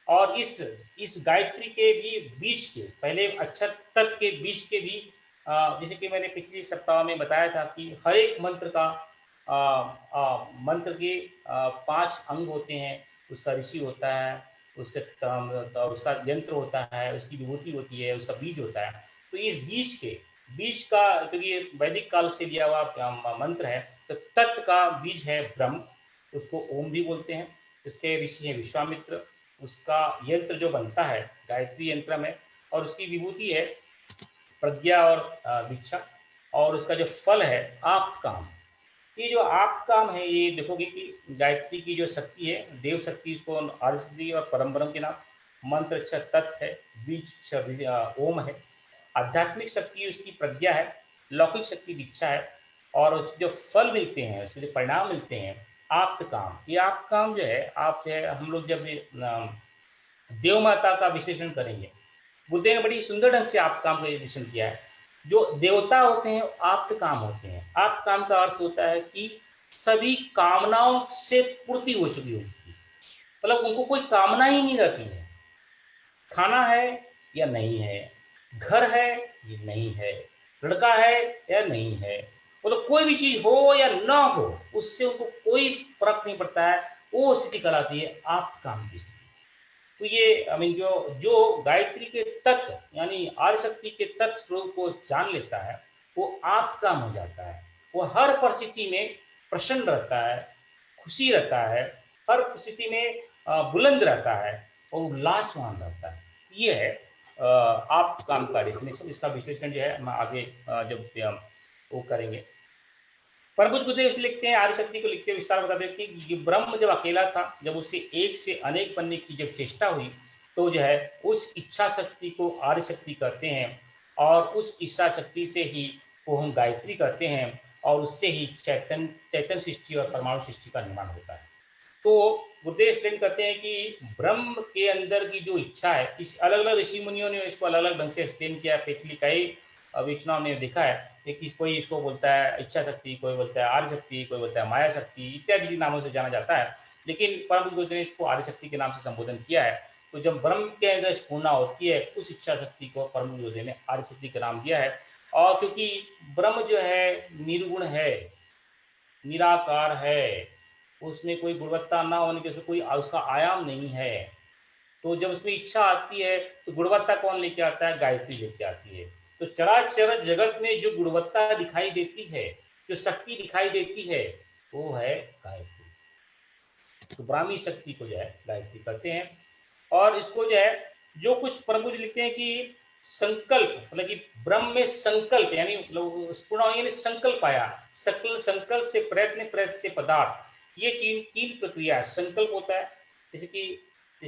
और इस गायत्री के भी बीच के पहले अक्षर तक के बीच के भी जैसे कि मैंने पिछले सप्ताह में बताया था कि हर एक मंत्र का मंत्र के 5 अंग होते हैं। उसका ऋषि होता है, उसका यंत्र होता है, उसकी विभूति होती है, उसका बीज होता है। तो इस बीज का, क्योंकि वैदिक काल से लिया हुआ मंत्र है, तो तत्व का बीज है ब्रह्म, उसको ओम भी बोलते हैं। इसके ऋषि है विश्वामित्र। उसका यंत्र जो बनता है गायत्री यंत्र में, और उसकी विभूति है प्रज्ञा और दीक्षा, और उसका जो फल है आप्त काम। ये जो आप्त काम है, ये देखोगे कि गायत्री की जो शक्ति है, देव शक्ति, इसको आदि शक्ति और परम ब्रह्म के नाम। मंत्र तत्व है, बीज ओम है। आध्यात्मिक शक्ति उसकी प्रज्ञा है, लौकिक शक्ति दीक्षा है, और उसके जो फल मिलते हैं, उसके जो परिणाम मिलते हैं आप्त काम। ये आप्त काम जो है, आप जो है हम लोग जब देव माता का विश्लेषण करेंगे, बुद्ध ने बड़ी सुंदर ढंग से आप्त काम का विश्लेषण किया है। जो देवता होते हैं आप्त काम होते हैं। आप्त काम का अर्थ होता है कि सभी कामनाओं से पूर्ति हो चुकी होती है, मतलब उनको कोई कामना ही नहीं रहती है। खाना है या नहीं है, घर है या नहीं है, लड़का है या नहीं है, मतलब कोई भी चीज हो या ना हो, उससे उनको कोई फर्क नहीं पड़ता है। वो स्थिति कहलाती है आप्त काम की स्थिति। तो ये जो जो गायत्री के तत्व यानी आदि शक्ति के तत्व स्वरूप को जान लेता है, वो आप काम हो जाता है। वो हर परिस्थिति में प्रसन्न रहता है, खुशी रहता है, हर परिस्थिति में बुलंद रहता है और उल्लासवान रहता है। ये है आप काम का डेफिनेशन। इसका विश्लेषण जो है हम आगे जब वो करेंगे। परम पूज्य गुरुदेव इसलिए लिखते हैं, आर्य शक्ति को लिखते हुए विस्तार बताते हैं कि ब्रह्म जब अकेला था, जब उससे एक से अनेक बनने की जब चेष्टा हुई, तो जो है उस इच्छा शक्ति को आर्य शक्ति कहते हैं और उस इच्छा शक्ति से ही को हम गायत्री कहते हैं और उससे ही चैतन्य सृष्टि और परमाणु सृष्टि का निर्माण होता है। तो गुरुदेव एक्सप्लेन करते हैं कि ब्रह्म के अंदर की जो इच्छा है, इस अलग अलग ऋषि मुनियों ने इसको अलग अलग ढंग से एक्सप्लेन किया। पिछली कई विचनाओं ने देखा है कि कोई इसको बोलता है इच्छा शक्ति, कोई बोलता है आर्य शक्ति, कोई बोलता है माया शक्ति इत्यादि नामों से जाना जाता है। लेकिन परम गुरुदेव ने इसको आर्य शक्ति के नाम से संबोधन किया है। तो जब ब्रह्म के अंदर पूर्णा होती है, उस इच्छा शक्ति को परम गुरुदेव ने आर्य शक्ति का नाम दिया है। और क्योंकि ब्रह्म जो है निर्गुण है, निराकार है, उसमें कोई गुणवत्ता ना होने के कोई उसका आयाम नहीं है, तो जब उसमें इच्छा आती है तो गुणवत्ता कौन लेके आता है? गायत्री लेके आती है। तो चराचर जगत में जो गुणवत्ता दिखाई देती है, जो शक्ति दिखाई देती है, वो है गायत्री। तो ब्राह्मी शक्ति को जो है गायत्री कहते हैं। और इसको जो है जो कुछ प्रभु जी लिखते हैं कि संकल्प मतलब कि ब्रह्म में संकल्प यानी पूर्ण संकल्प आया, सकल संकल्प से प्रयत्न, प्रयत्न से पदार्थ, ये तीन प्रक्रिया है। संकल्प होता है जैसे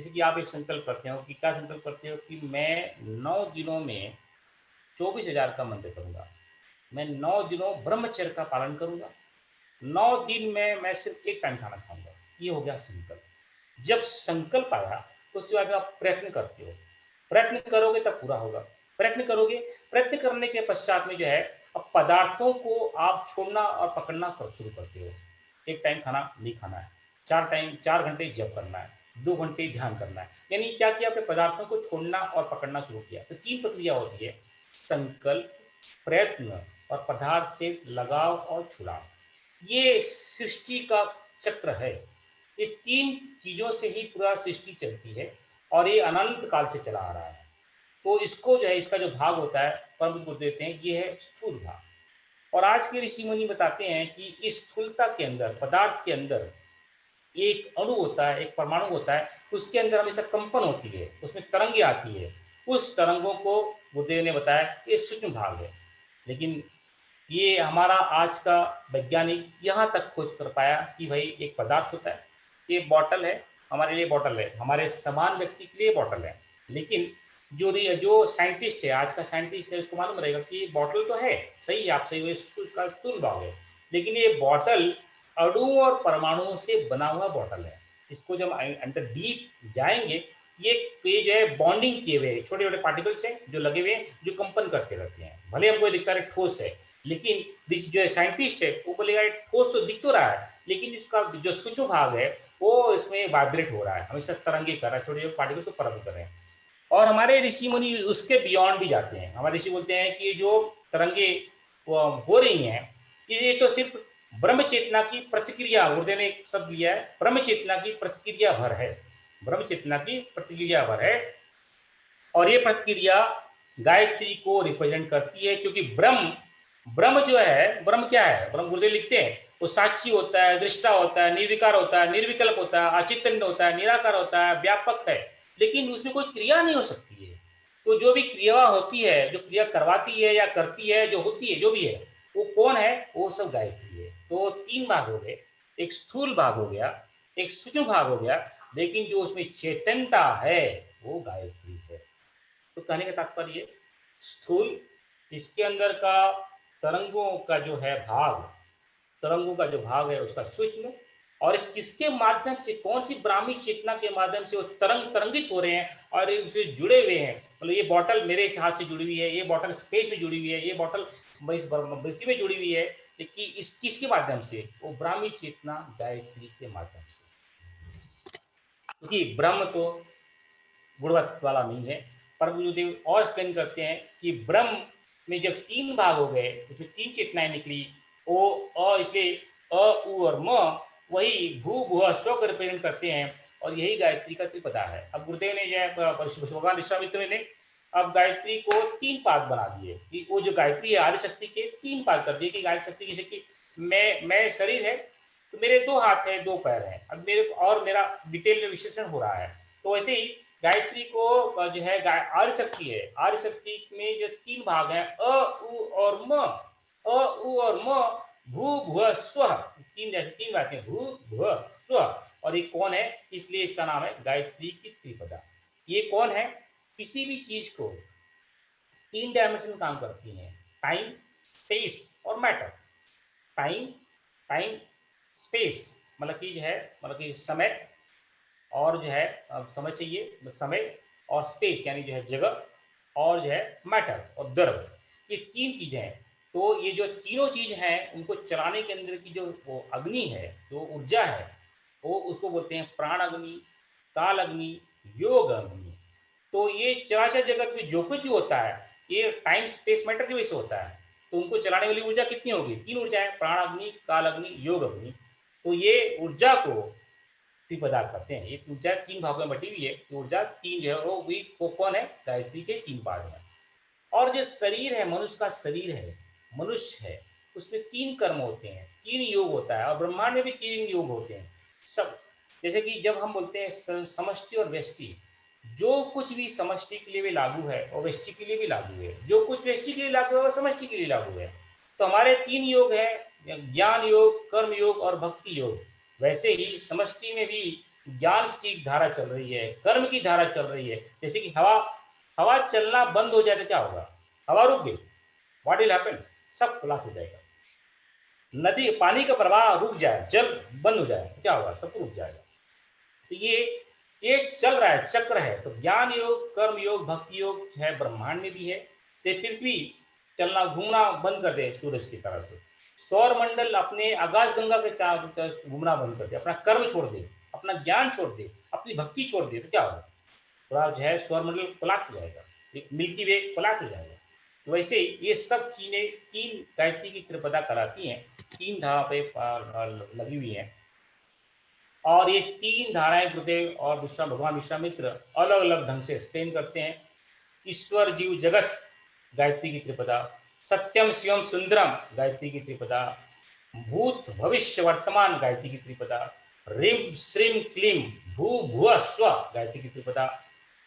कि आप एक संकल्प करते हो कि क्या संकल्प करते हो कि मैं 9 दिनों में 24,000 का मंत्र करूंगा, मैं 9 दिनों ब्रह्मचर्य का पालन करूंगा, 9 दिन में मैं सिर्फ एक टाइम खाना खाऊंगा। ये हो गया संकल्प। जब संकल्प आया तो उसके बाद आप प्रयत्न करते हो, प्रयत्न करोगे तब पूरा होगा। प्रयत्न करोगे, प्रयत्न करने के पश्चात में जो है अब पदार्थों को आप छोड़ना और पकड़ना शुरू करते हो। एक टाइम खाना नहीं खाना है, 4 घंटे जप करना है, 2 घंटे ध्यान करना है। यानी क्या किया? अपने पदार्थों को छोड़ना और पकड़ना शुरू किया। तो 3 प्रक्रिया होती है, संकल्प, प्रयत्न और पदार्थ से लगाव और छुड़ाव। ये सृष्टि का चक्र है। ये 3 चीजों से ही पूरा सृष्टि चलती है और ये अनंत काल से चला आ रहा है। तो इसको जो है इसका जो भाग होता है परम गुरु देते हैं, ये है स्थूल भाग। और आज के ऋषि मुनि बताते हैं कि इस स्थूलता के अंदर, पदार्थ के अंदर एक अणु होता है, एक परमाणु होता है, उसके अंदर हमेशा कंपन होती है, उसमें तरंगे आती है। उस तरंगों को गुरुदेव ने बताया ये सूक्ष्म भाग है। लेकिन ये हमारा आज का वैज्ञानिक यहाँ तक खोज कर पाया कि भाई एक पदार्थ होता है, ये बॉटल है, हमारे लिए बॉटल है, हमारे समान व्यक्ति के लिए बॉटल है। लेकिन जो साइंटिस्ट है, आज का साइंटिस्ट है, उसको मालूम रहेगा कि बॉटल तो है, सही है, आप सही हो, इसका स्थूल भाग है, लेकिन ये बॉटल अणु और परमाणुओं से बना हुआ बॉटल है। इसको जब अंदर डीप जाएंगे, ये जो है बॉन्डिंग किए हुए छोटे छोटे पार्टिकल्स हैं जो लगे हुए हैं, जो कंपन करते रहते हैं। भले हमको दिखता है ठोस है, लेकिन जो है साइंटिस्ट है वो बोलेगा ठोस तो दिख तो रहा है, लेकिन इसका जो सूक्ष्म भाग है वो इसमें वाइब्रेट हो रहा है, हमेशा तरंगे कर रहा है, छोटे छोटे पार्टिकल्स को परम कर रहे हैं। और हमारे ऋषि मुनि उसके बियॉन्ड भी जाते हैं। हमारे ऋषि बोलते हैं कि जो तरंगे हो रही हैं, ये तो सिर्फ ब्रह्म चेतना की प्रतिक्रिया, गुरुदेव ने एक शब्द लिया है, ब्रह्म चेतना की प्रतिक्रिया भर है, ब्रह्म चेतना की प्रतिक्रिया भर है। और ये प्रतिक्रिया गायत्री को रिप्रेजेंट करती है, क्योंकि ब्रह्म जो है, ब्रह्म क्या है? ब्रह्म गुरुदेव लिखते हैं वो साक्षी होता है, दृष्टा होता है, निर्विकार होता है, निर्विकल्प होता है, अचिंतन होता है, निराकार होता है, व्यापक है, लेकिन उसमें कोई क्रिया नहीं हो सकती है। तो जो भी क्रिया होती है, जो क्रिया करवाती है या करती है, जो होती है, जो भी है, वो कौन है? वो सब गायत्री है। तो 3 भाग हो गए, एक स्थूल भाग हो गया, एक सूक्ष्म भाग हो गया, लेकिन जो उसमें चेतनता है वो गायत्री है। तो कहने का तात्पर्य स्थूल, इसके अंदर का तरंगों का जो है भाग, तरंगों का जो भाग है उसका सूक्ष्म, और किसके माध्यम से, कौन सी ब्राह्मी चेतना के माध्यम से वो तरंगित हो रहे हैं और उससे जुड़े हुए हैं। मतलब ये बॉटल मेरे हाथ से जुड़ी हुई है, ये बॉटल स्पेस में जुड़ी हुई है, ये बॉटल इस मृत्यु में जुड़ी हुई है, कि इस किसके माध्यम से? वो ब्राह्मी चेतना गायत्री के माध्यम से। क्योंकि ब्रह्म तो गुणवत्ता वाला नहीं है। पर गुरुदेव और एक्सप्लेन करते हैं कि ब्रह्म में जब 3 भाग हो गए, उसमें 3 चेतनाएं निकली, ओ, इसलिए अ, उ और म वही भू भुआ स्व को रिप्रेजेंट करते हैं। और यही गायत्री का त्रिपदा है। अब गुरुदेव ने जो है भगवान विश्वामित्र ने अब गायत्री को 3 पाद बना दिए कि वो जो गायत्री है आदि शक्ति के 3 पाद कर दिए कि गायत्री शक्ति जैसे कि मैं शरीर है तो मेरे 2 हाथ है 2 पैर है, अब मेरे और मेरा डिटेल में विश्लेषण हो रहा है। तो वैसे ही गायत्री को जो है आर्य शक्ति है, आर्य शक्ति में जो 3 भाग हैं अ उ और म, अ उ और म, भू भुव स्व, 3 बातें भू भुव स्व, और ये कौन है इसलिए इसका नाम है गायत्री की त्रिपदा। ये कौन है, किसी भी चीज को 3 डायमेंशन काम करती है, टाइम स्पेस और मैटर। टाइम टाइम स्पेस मतलब कि जो है मतलब कि समय, और जो है समय चाहिए समय, और स्पेस यानी जो है जगह, और जो है मैटर और द्रव, ये 3 चीजें हैं। तो ये जो तीनों चीज हैं उनको चलाने के अंदर की जो वो अग्नि है, जो ऊर्जा है, वो उसको बोलते हैं प्राण अग्नि, काल अग्नि, योग अग्नि। तो ये चराचर जगत में जो कुछ भी होता है ये टाइम स्पेस मैटर की वजह से होता है। तो उनको चलाने वाली ऊर्जा कितनी होगी, 3 ऊर्जाएं, प्राण अग्नि, काल अग्नि, योग अग्नि। तो ये ऊर्जा को त्रिपदा कहते हैं। ये ऊर्जा 3 भागों में बटी हुई है। ऊर्जा 3 जो है वो कौन है, गायत्री के 3 पाद हैं। और जो शरीर है, मनुष्य का शरीर है, मनुष्य है, उसमें 3 कर्म होते हैं, 3 योग होता है, और ब्रह्मांड में भी 3 योग होते हैं सब। जैसे कि जब हम बोलते हैं समष्टि और व्यष्टि, जो कुछ भी समष्टि के लिए भी लागू है और व्यष्टि के लिए भी लागू है, जो कुछ व्यष्टि के लिए लागू है और समष्टि के लिए लागू है। तो हमारे 3 योग है, ज्ञान योग, कर्म योग और भक्ति योग। वैसे ही समष्टि में भी ज्ञान की धारा चल रही है, कर्म की धारा चल रही है। जैसे कि हवा हवा चलना बंद हो जाए तो क्या होगा, हवा रुक गई, व्हाट विल हैपन, सब कोलैप्स हो जाएगा। नदी पानी का प्रवाह रुक जाए, जल बंद हो जाए तो क्या होगा, सब रुक जाएगा। तो ये चल रहा है, चक्र है। तो ज्ञान योग, कर्म योग, भक्ति योग है, ब्रह्मांड में भी है। तो पृथ्वी चलना घूमना बंद कर दे सूरज की तरफ, सौर मंडल अपने आकाश गंगा के चार घूमना बंद कर दे, अपना कर्म छोड़ दे, अपना ज्ञान छोड़ दे, अपनी भक्ति छोड़ दे, तो क्या होगा, थोड़ा जो है सौर मंडल कोलैप्स हो जाएगा, मिल्की वे कोलैप्स हो जाएगा। तो वैसे ये सब चीजें 3 गायत्री की त्रिपदा कराती हैं, 3 धारा पे लगी हुई हैं। और ये 3 धाराएं गुरुदेव और भगवान विश्वामित्र अलग अलग ढंग से एक्सप्लेन करते हैं। ईश्वर जीव जगत गायत्री की त्रिपदा, सत्यम शिवम सुंदरम गायत्री की त्रिपदा, भूत भविष्य वर्तमान गायत्री की त्रिपदा, ह्रीम श्रीम क्लीम भू भुव स्व गायत्री की त्रिपदा,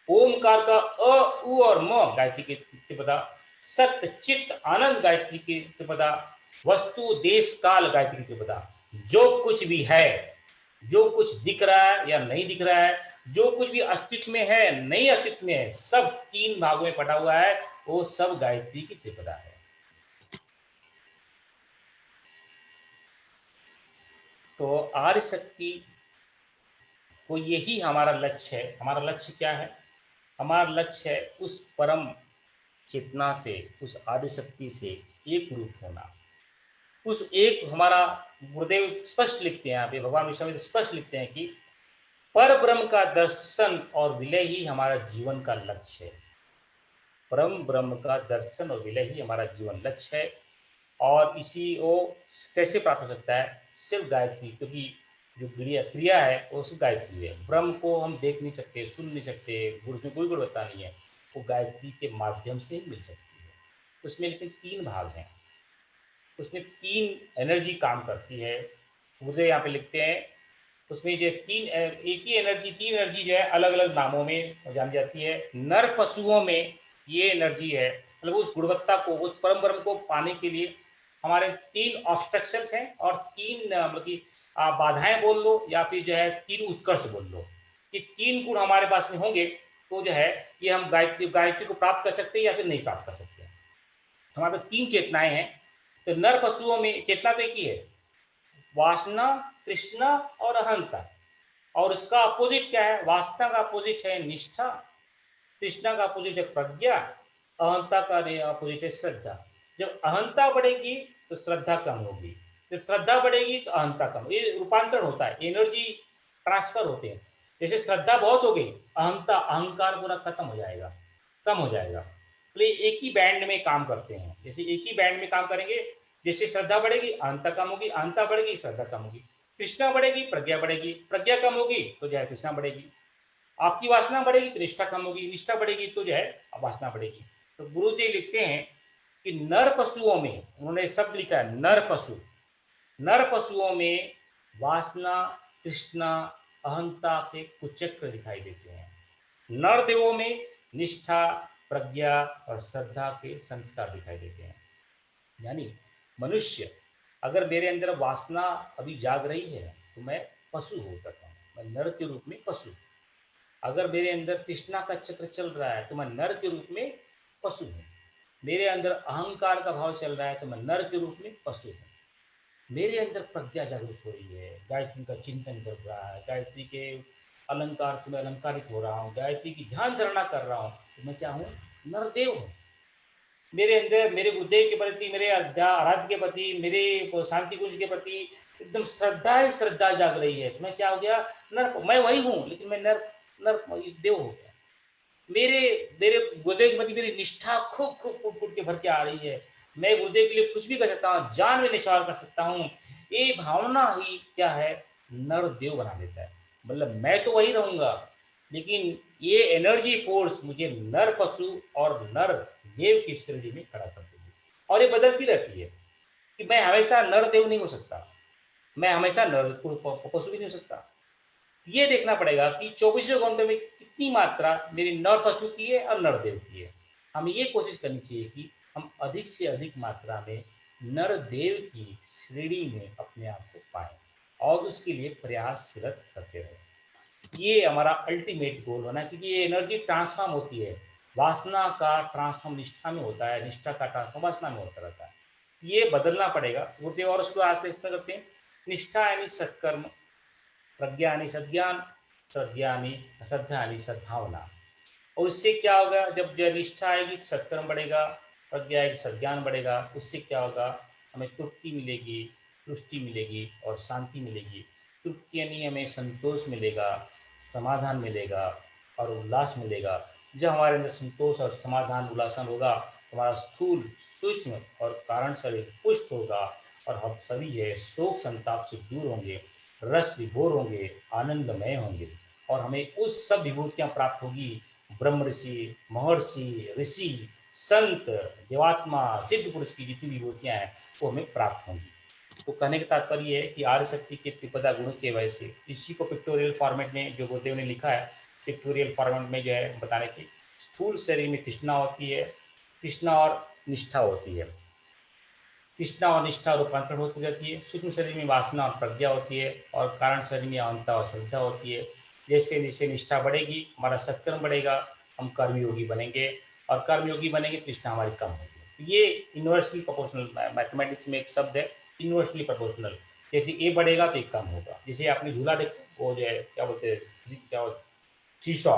ओमकार का अ उ और म गायत्री की त्रिपदा, सत्य चित्त आनंद गायत्री की त्रिपदा, वस्तु देश काल गायत्री की त्रिपदा। जो कुछ भी है, जो कुछ दिख रहा है या नहीं दिख रहा है, जो कुछ भी अस्तित्व में है नहीं अस्तित्व में है, सब 3 भागों में पटा हुआ है, वो सब गायत्री की त्रिपदा है। तो आर्य शक्ति को यही हमारा लक्ष्य है। हमारा लक्ष्य क्या है, हमारा लक्ष्य है उस परम चेतना से, उस आदि शक्ति से एक रूप होना। उस एक हमारा गुरुदेव स्पष्ट लिखते हैं, यहाँ पे भगवान विश्वामित्र स्पष्ट लिखते हैं कि पर ब्रह्म का दर्शन और विलय ही हमारा जीवन का लक्ष्य है। परम ब्रह्म का दर्शन और विलय ही हमारा जीवन लक्ष्य है। और इसी वो कैसे प्राप्त हो सकता है, सिर्फ गायत्री, क्योंकि जो क्रिया है वो सिर्फ गायत्री है। ब्रह्म को हम देख नहीं सकते, सुन नहीं सकते, उसमें कोई गुणवत्ता नहीं है, वो गायत्री के माध्यम से ही मिल सकती है। उसमें लेकिन 3 भाग हैं, उसमें 3 एनर्जी काम करती है। मुझे यहाँ पे लिखते हैं उसमें जो 3 एक ही एनर्जी, 3 एनर्जी जो है अलग अलग नामों में जानी जाती है। नर पशुओं में ये एनर्जी है, मतलब उस गुणवत्ता को, उस परम ब्रह्म को पाने के लिए हमारे 3 ऑब्स्ट्रक्शंस हैं और 3 मतलब कि बाधाएं बोल लो या फिर जो है 3 उत्कर्ष बोल लो। ये 3 गुण हमारे पास में होंगे तो जो है ये हम गायत्री को प्राप्त कर सकते हैं या फिर नहीं प्राप्त कर सकते। हमारे पास 3 चेतनाएं हैं। तो नर पशुओं में चेतना तो एक ही है, वासना, तृष्णा और अहंता। और उसका अपोजिट क्या है, वासना का अपोजिट है निष्ठा, तृष्णा का अपोजिट है प्रज्ञा, अहंता का अपोजिट है श्रद्धा। जब अहंता बढ़ेगी तो श्रद्धा कम होगी, जब श्रद्धा बढ़ेगी तो अहंता कम। ये रूपांतरण होता है, एनर्जी ट्रांसफर होते हैं। जैसे श्रद्धा बहुत हो गई, अहंता अहंकार पूरा खत्म हो जाएगा, कम हो जाएगा। तो ये एक ही बैंड में काम करते हैं, जैसे एक ही बैंड में काम करेंगे। जैसे श्रद्धा बढ़ेगी अहंता कम होगी, अहंता बढ़ेगी श्रद्धा कम होगी। तृष्णा बढ़ेगी, प्रज्ञा बढ़ेगी, प्रज्ञा कम होगी तो जो है तृष्णा बढ़ेगी, आपकी वासना बढ़ेगी तो निष्ठा कम होगी, निष्ठा बढ़ेगी तो जो है वासना बढ़ेगी। तो गुरु जी लिखते हैं कि नर पशुओं में, उन्होंने शब्द लिखा है नर पशु, नर पशुओं में वासना, तृष्णा, अहंता के कुचक्र दिखाई देते हैं। नर देवों में निष्ठा, प्रज्ञा और श्रद्धा के संस्कार दिखाई देते हैं। यानी मनुष्य, अगर मेरे अंदर वासना अभी जाग रही है तो मैं पशु हो सकता हूँ, मैं नर के रूप में पशु। अगर मेरे अंदर तृष्णा का चक्र चल रहा है तो मैं नर के रूप में पशु हूँ। मेरे अंदर अहंकार का भाव चल रहा है तो मैं नर के रूप में पशु हूँ। मेरे अंदर प्रज्ञा जागृत हो रही है, गायत्री का चिंतन कर रहा है, गायत्री के अलंकार से मैं अलंकारित हो रहा हूँ, गायत्री की ध्यान धारणा कर रहा हूँ, तो मैं क्या हूँ? नरदेव हूँ। मेरे अंदर मेरे गुरुदेव के प्रति, मेरे आराध्य के प्रति, मेरे शांति कुंज के प्रति एकदम श्रद्धा ही श्रद्धा जाग रही है, तो मैं क्या हो गया? नर। मैं वही हूँ लेकिन मैं नर, नर देव हो गया। मेरे मेरे गुरुदेव के प्रति मेरी निष्ठा खूब खूब फूट फूट के भर के आ रही है, मैं गुरुदेव के लिए कुछ भी कर सकता हूँ, जान में निछावर कर सकता हूँ। ये भावना ही क्या है? नर देव बना देता है। मतलब मैं तो वही रहूंगा लेकिन ये एनर्जी फोर्स मुझे नर पशु और नर देव की श्रेणी में खड़ा कर देगी, और ये बदलती रहती है कि मैं हमेशा नर देव नहीं हो सकता, मैं हमेशा नर पशु भी नहीं हो सकता। ये देखना पड़ेगा कि चौबीसों घंटे में कितनी मात्रा मेरी नर पशु की है और नर देव की है। हमें ये कोशिश करनी चाहिए कि हम अधिक से अधिक मात्रा में नर देव की श्रेणी में अपने आप को पाएं और उसके लिए प्रयासरत करते रहें। ये हमारा अल्टीमेट गोल होना, क्योंकि ये एनर्जी ट्रांसफॉर्म होती है। वासना का ट्रांसफॉर्म निष्ठा में होता है, निष्ठा का ट्रांसफॉर्म वासना में होता रहता है। ये बदलना पड़ेगा। गुरुदेव और उसको आज इसमें करते हैं, निष्ठा यानी सत्कर्म, प्रज्ञा यानी सज्ञान, श्रद्धा यानी श्रद्धा यानी सद्भावना। और उससे क्या होगा? जब निष्ठा आएगी सत्कर्म बढ़ेगा, प्रज्ञा आएगी सज्ञान बढ़ेगा, उससे क्या होगा? हमें तृप्ति मिलेगी, तुष्टि मिलेगी और शांति मिलेगी। तृप्ति यानी हमें संतोष मिलेगा, समाधान मिलेगा और उल्लास मिलेगा। जब हमारे अंदर संतोष और समाधान उल्लासन होगा तो हमारा स्थूल, सूक्ष्म और कारण शरीर पुष्ट होगा और हम सभी जो है शोक संताप से दूर होंगे, रस विभोर होंगे, आनंदमय होंगे और हमें उस सब विभूतियां प्राप्त होगी। ब्रह्म ऋषि, महर्षि, ऋषि, संत, देवात्मा, सिद्ध पुरुष की जितनी विभूतियां हैं वो हमें प्राप्त होंगी। तो कहने का तात्पर्य है कि आर्य शक्ति के त्रिपदा गुण के वजह से इसी को पिक्टोरियल फॉर्मेट में जो गुरुदेव ने लिखा है, पिक्टोरियल फॉर्मेट में जो है बताने की, स्थूल शरीर में तृष्णा होती है, तृष्णा और निष्ठा होती है, तृष्णा और निष्ठा रूपांतरण होती रहती है। सूक्ष्म शरीर में वासना और प्रज्ञा होती है और कारण शरीर में अहंता और श्रद्धा होती है। जैसे जैसे निष्ठा बढ़ेगी हमारा सत्कर्म बढ़ेगा, हम कर्मयोगी बनेंगे और कर्मयोगी बनेंगे तृष्णा हमारी कम होगी। ये इन्वर्सली प्रोपोर्शनल, मैथमेटिक्स में एक शब्द है इन्वर्सली प्रोपोर्शनल। जैसे ए बढ़ेगा तो एक कम होगा। जैसे आपने झूला देखो, वो जो है क्या बोलते हैं, क्या शीशा,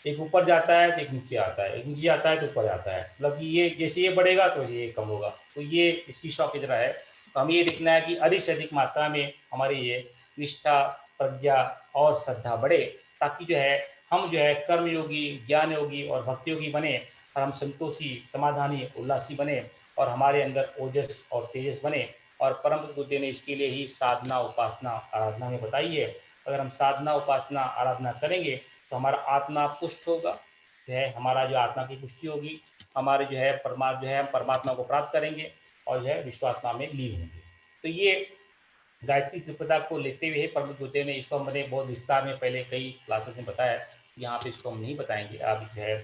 एक ऊपर जाता है तो एक नीचे आता है, एक नीचे आता है तो ऊपर जाता है। मतलब कि ये जैसे ये बढ़ेगा तो वैसे ये कम होगा। तो ये शीशा की तरह है। तो हमें ये देखना है कि अधिक से अधिक मात्रा में हमारी ये निष्ठा, प्रज्ञा और श्रद्धा बढ़े, ताकि जो है हम जो है कर्मयोगी, ज्ञान योगी और भक्ति योगी बने और हम संतोषी, समाधानी, उल्लासी बने और हमारे अंदर ओजस और तेजस बने। और परम बुद्ध ने इसके लिए ही साधना, उपासना, आराधना में बताई है। अगर हम साधना, उपासना, आराधना करेंगे तो हमारा आत्मा पुष्ट होगा, जो है हमारा जो आत्मा की पुष्टि होगी, हमारे जो है हम परमात्मा को प्राप्त करेंगे और जो है विश्वात्मा में लीन होंगे। तो ये गायत्री त्रिपदा को लेते हुए परम गुरुदेव ने, इसको हमने बहुत विस्तार में पहले कई क्लासेस में बताया, यहाँ पे इसको हम नहीं बताएंगे अब जो है।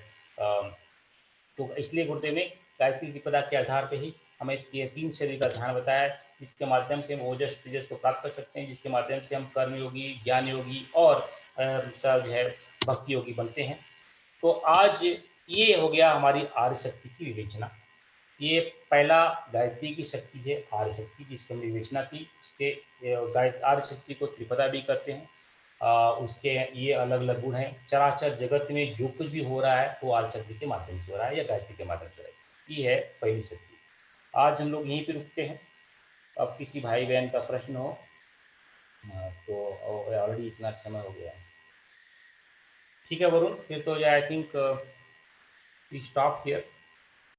तो इसलिए गुरुदेव ने गायत्री त्रिपदा के आधार पर ही हमें तीन शरीर का ध्यान बताया, जिसके माध्यम से हम ओजस तेजस को प्राप्त कर सकते हैं, जिसके माध्यम से हम कर्मयोगी, ज्ञान योगी और जो है भक्ति योगी बनते हैं। तो आज ये हो गया हमारी आर्य शक्ति की विवेचना। ये पहला गायत्री की शक्ति है, आर्य शक्ति की, इसकी हमने विवेचना की। इसके आर्य शक्ति को त्रिपदा भी करते हैं। उसके ये अलग अलग गुण हैं। चराचर जगत में जो कुछ भी हो रहा है वो आर्य शक्ति के माध्यम से हो रहा है या गायत्री के माध्यम से हो रहा है। ये है पहली शक्ति। आज हम लोग यहीं पे रुकते हैं। अब किसी भाई बहन का प्रश्न हो तो ऑलरेडी इतना समय हो गया है। ठीक है वरुण, फिर तो I think we stop here.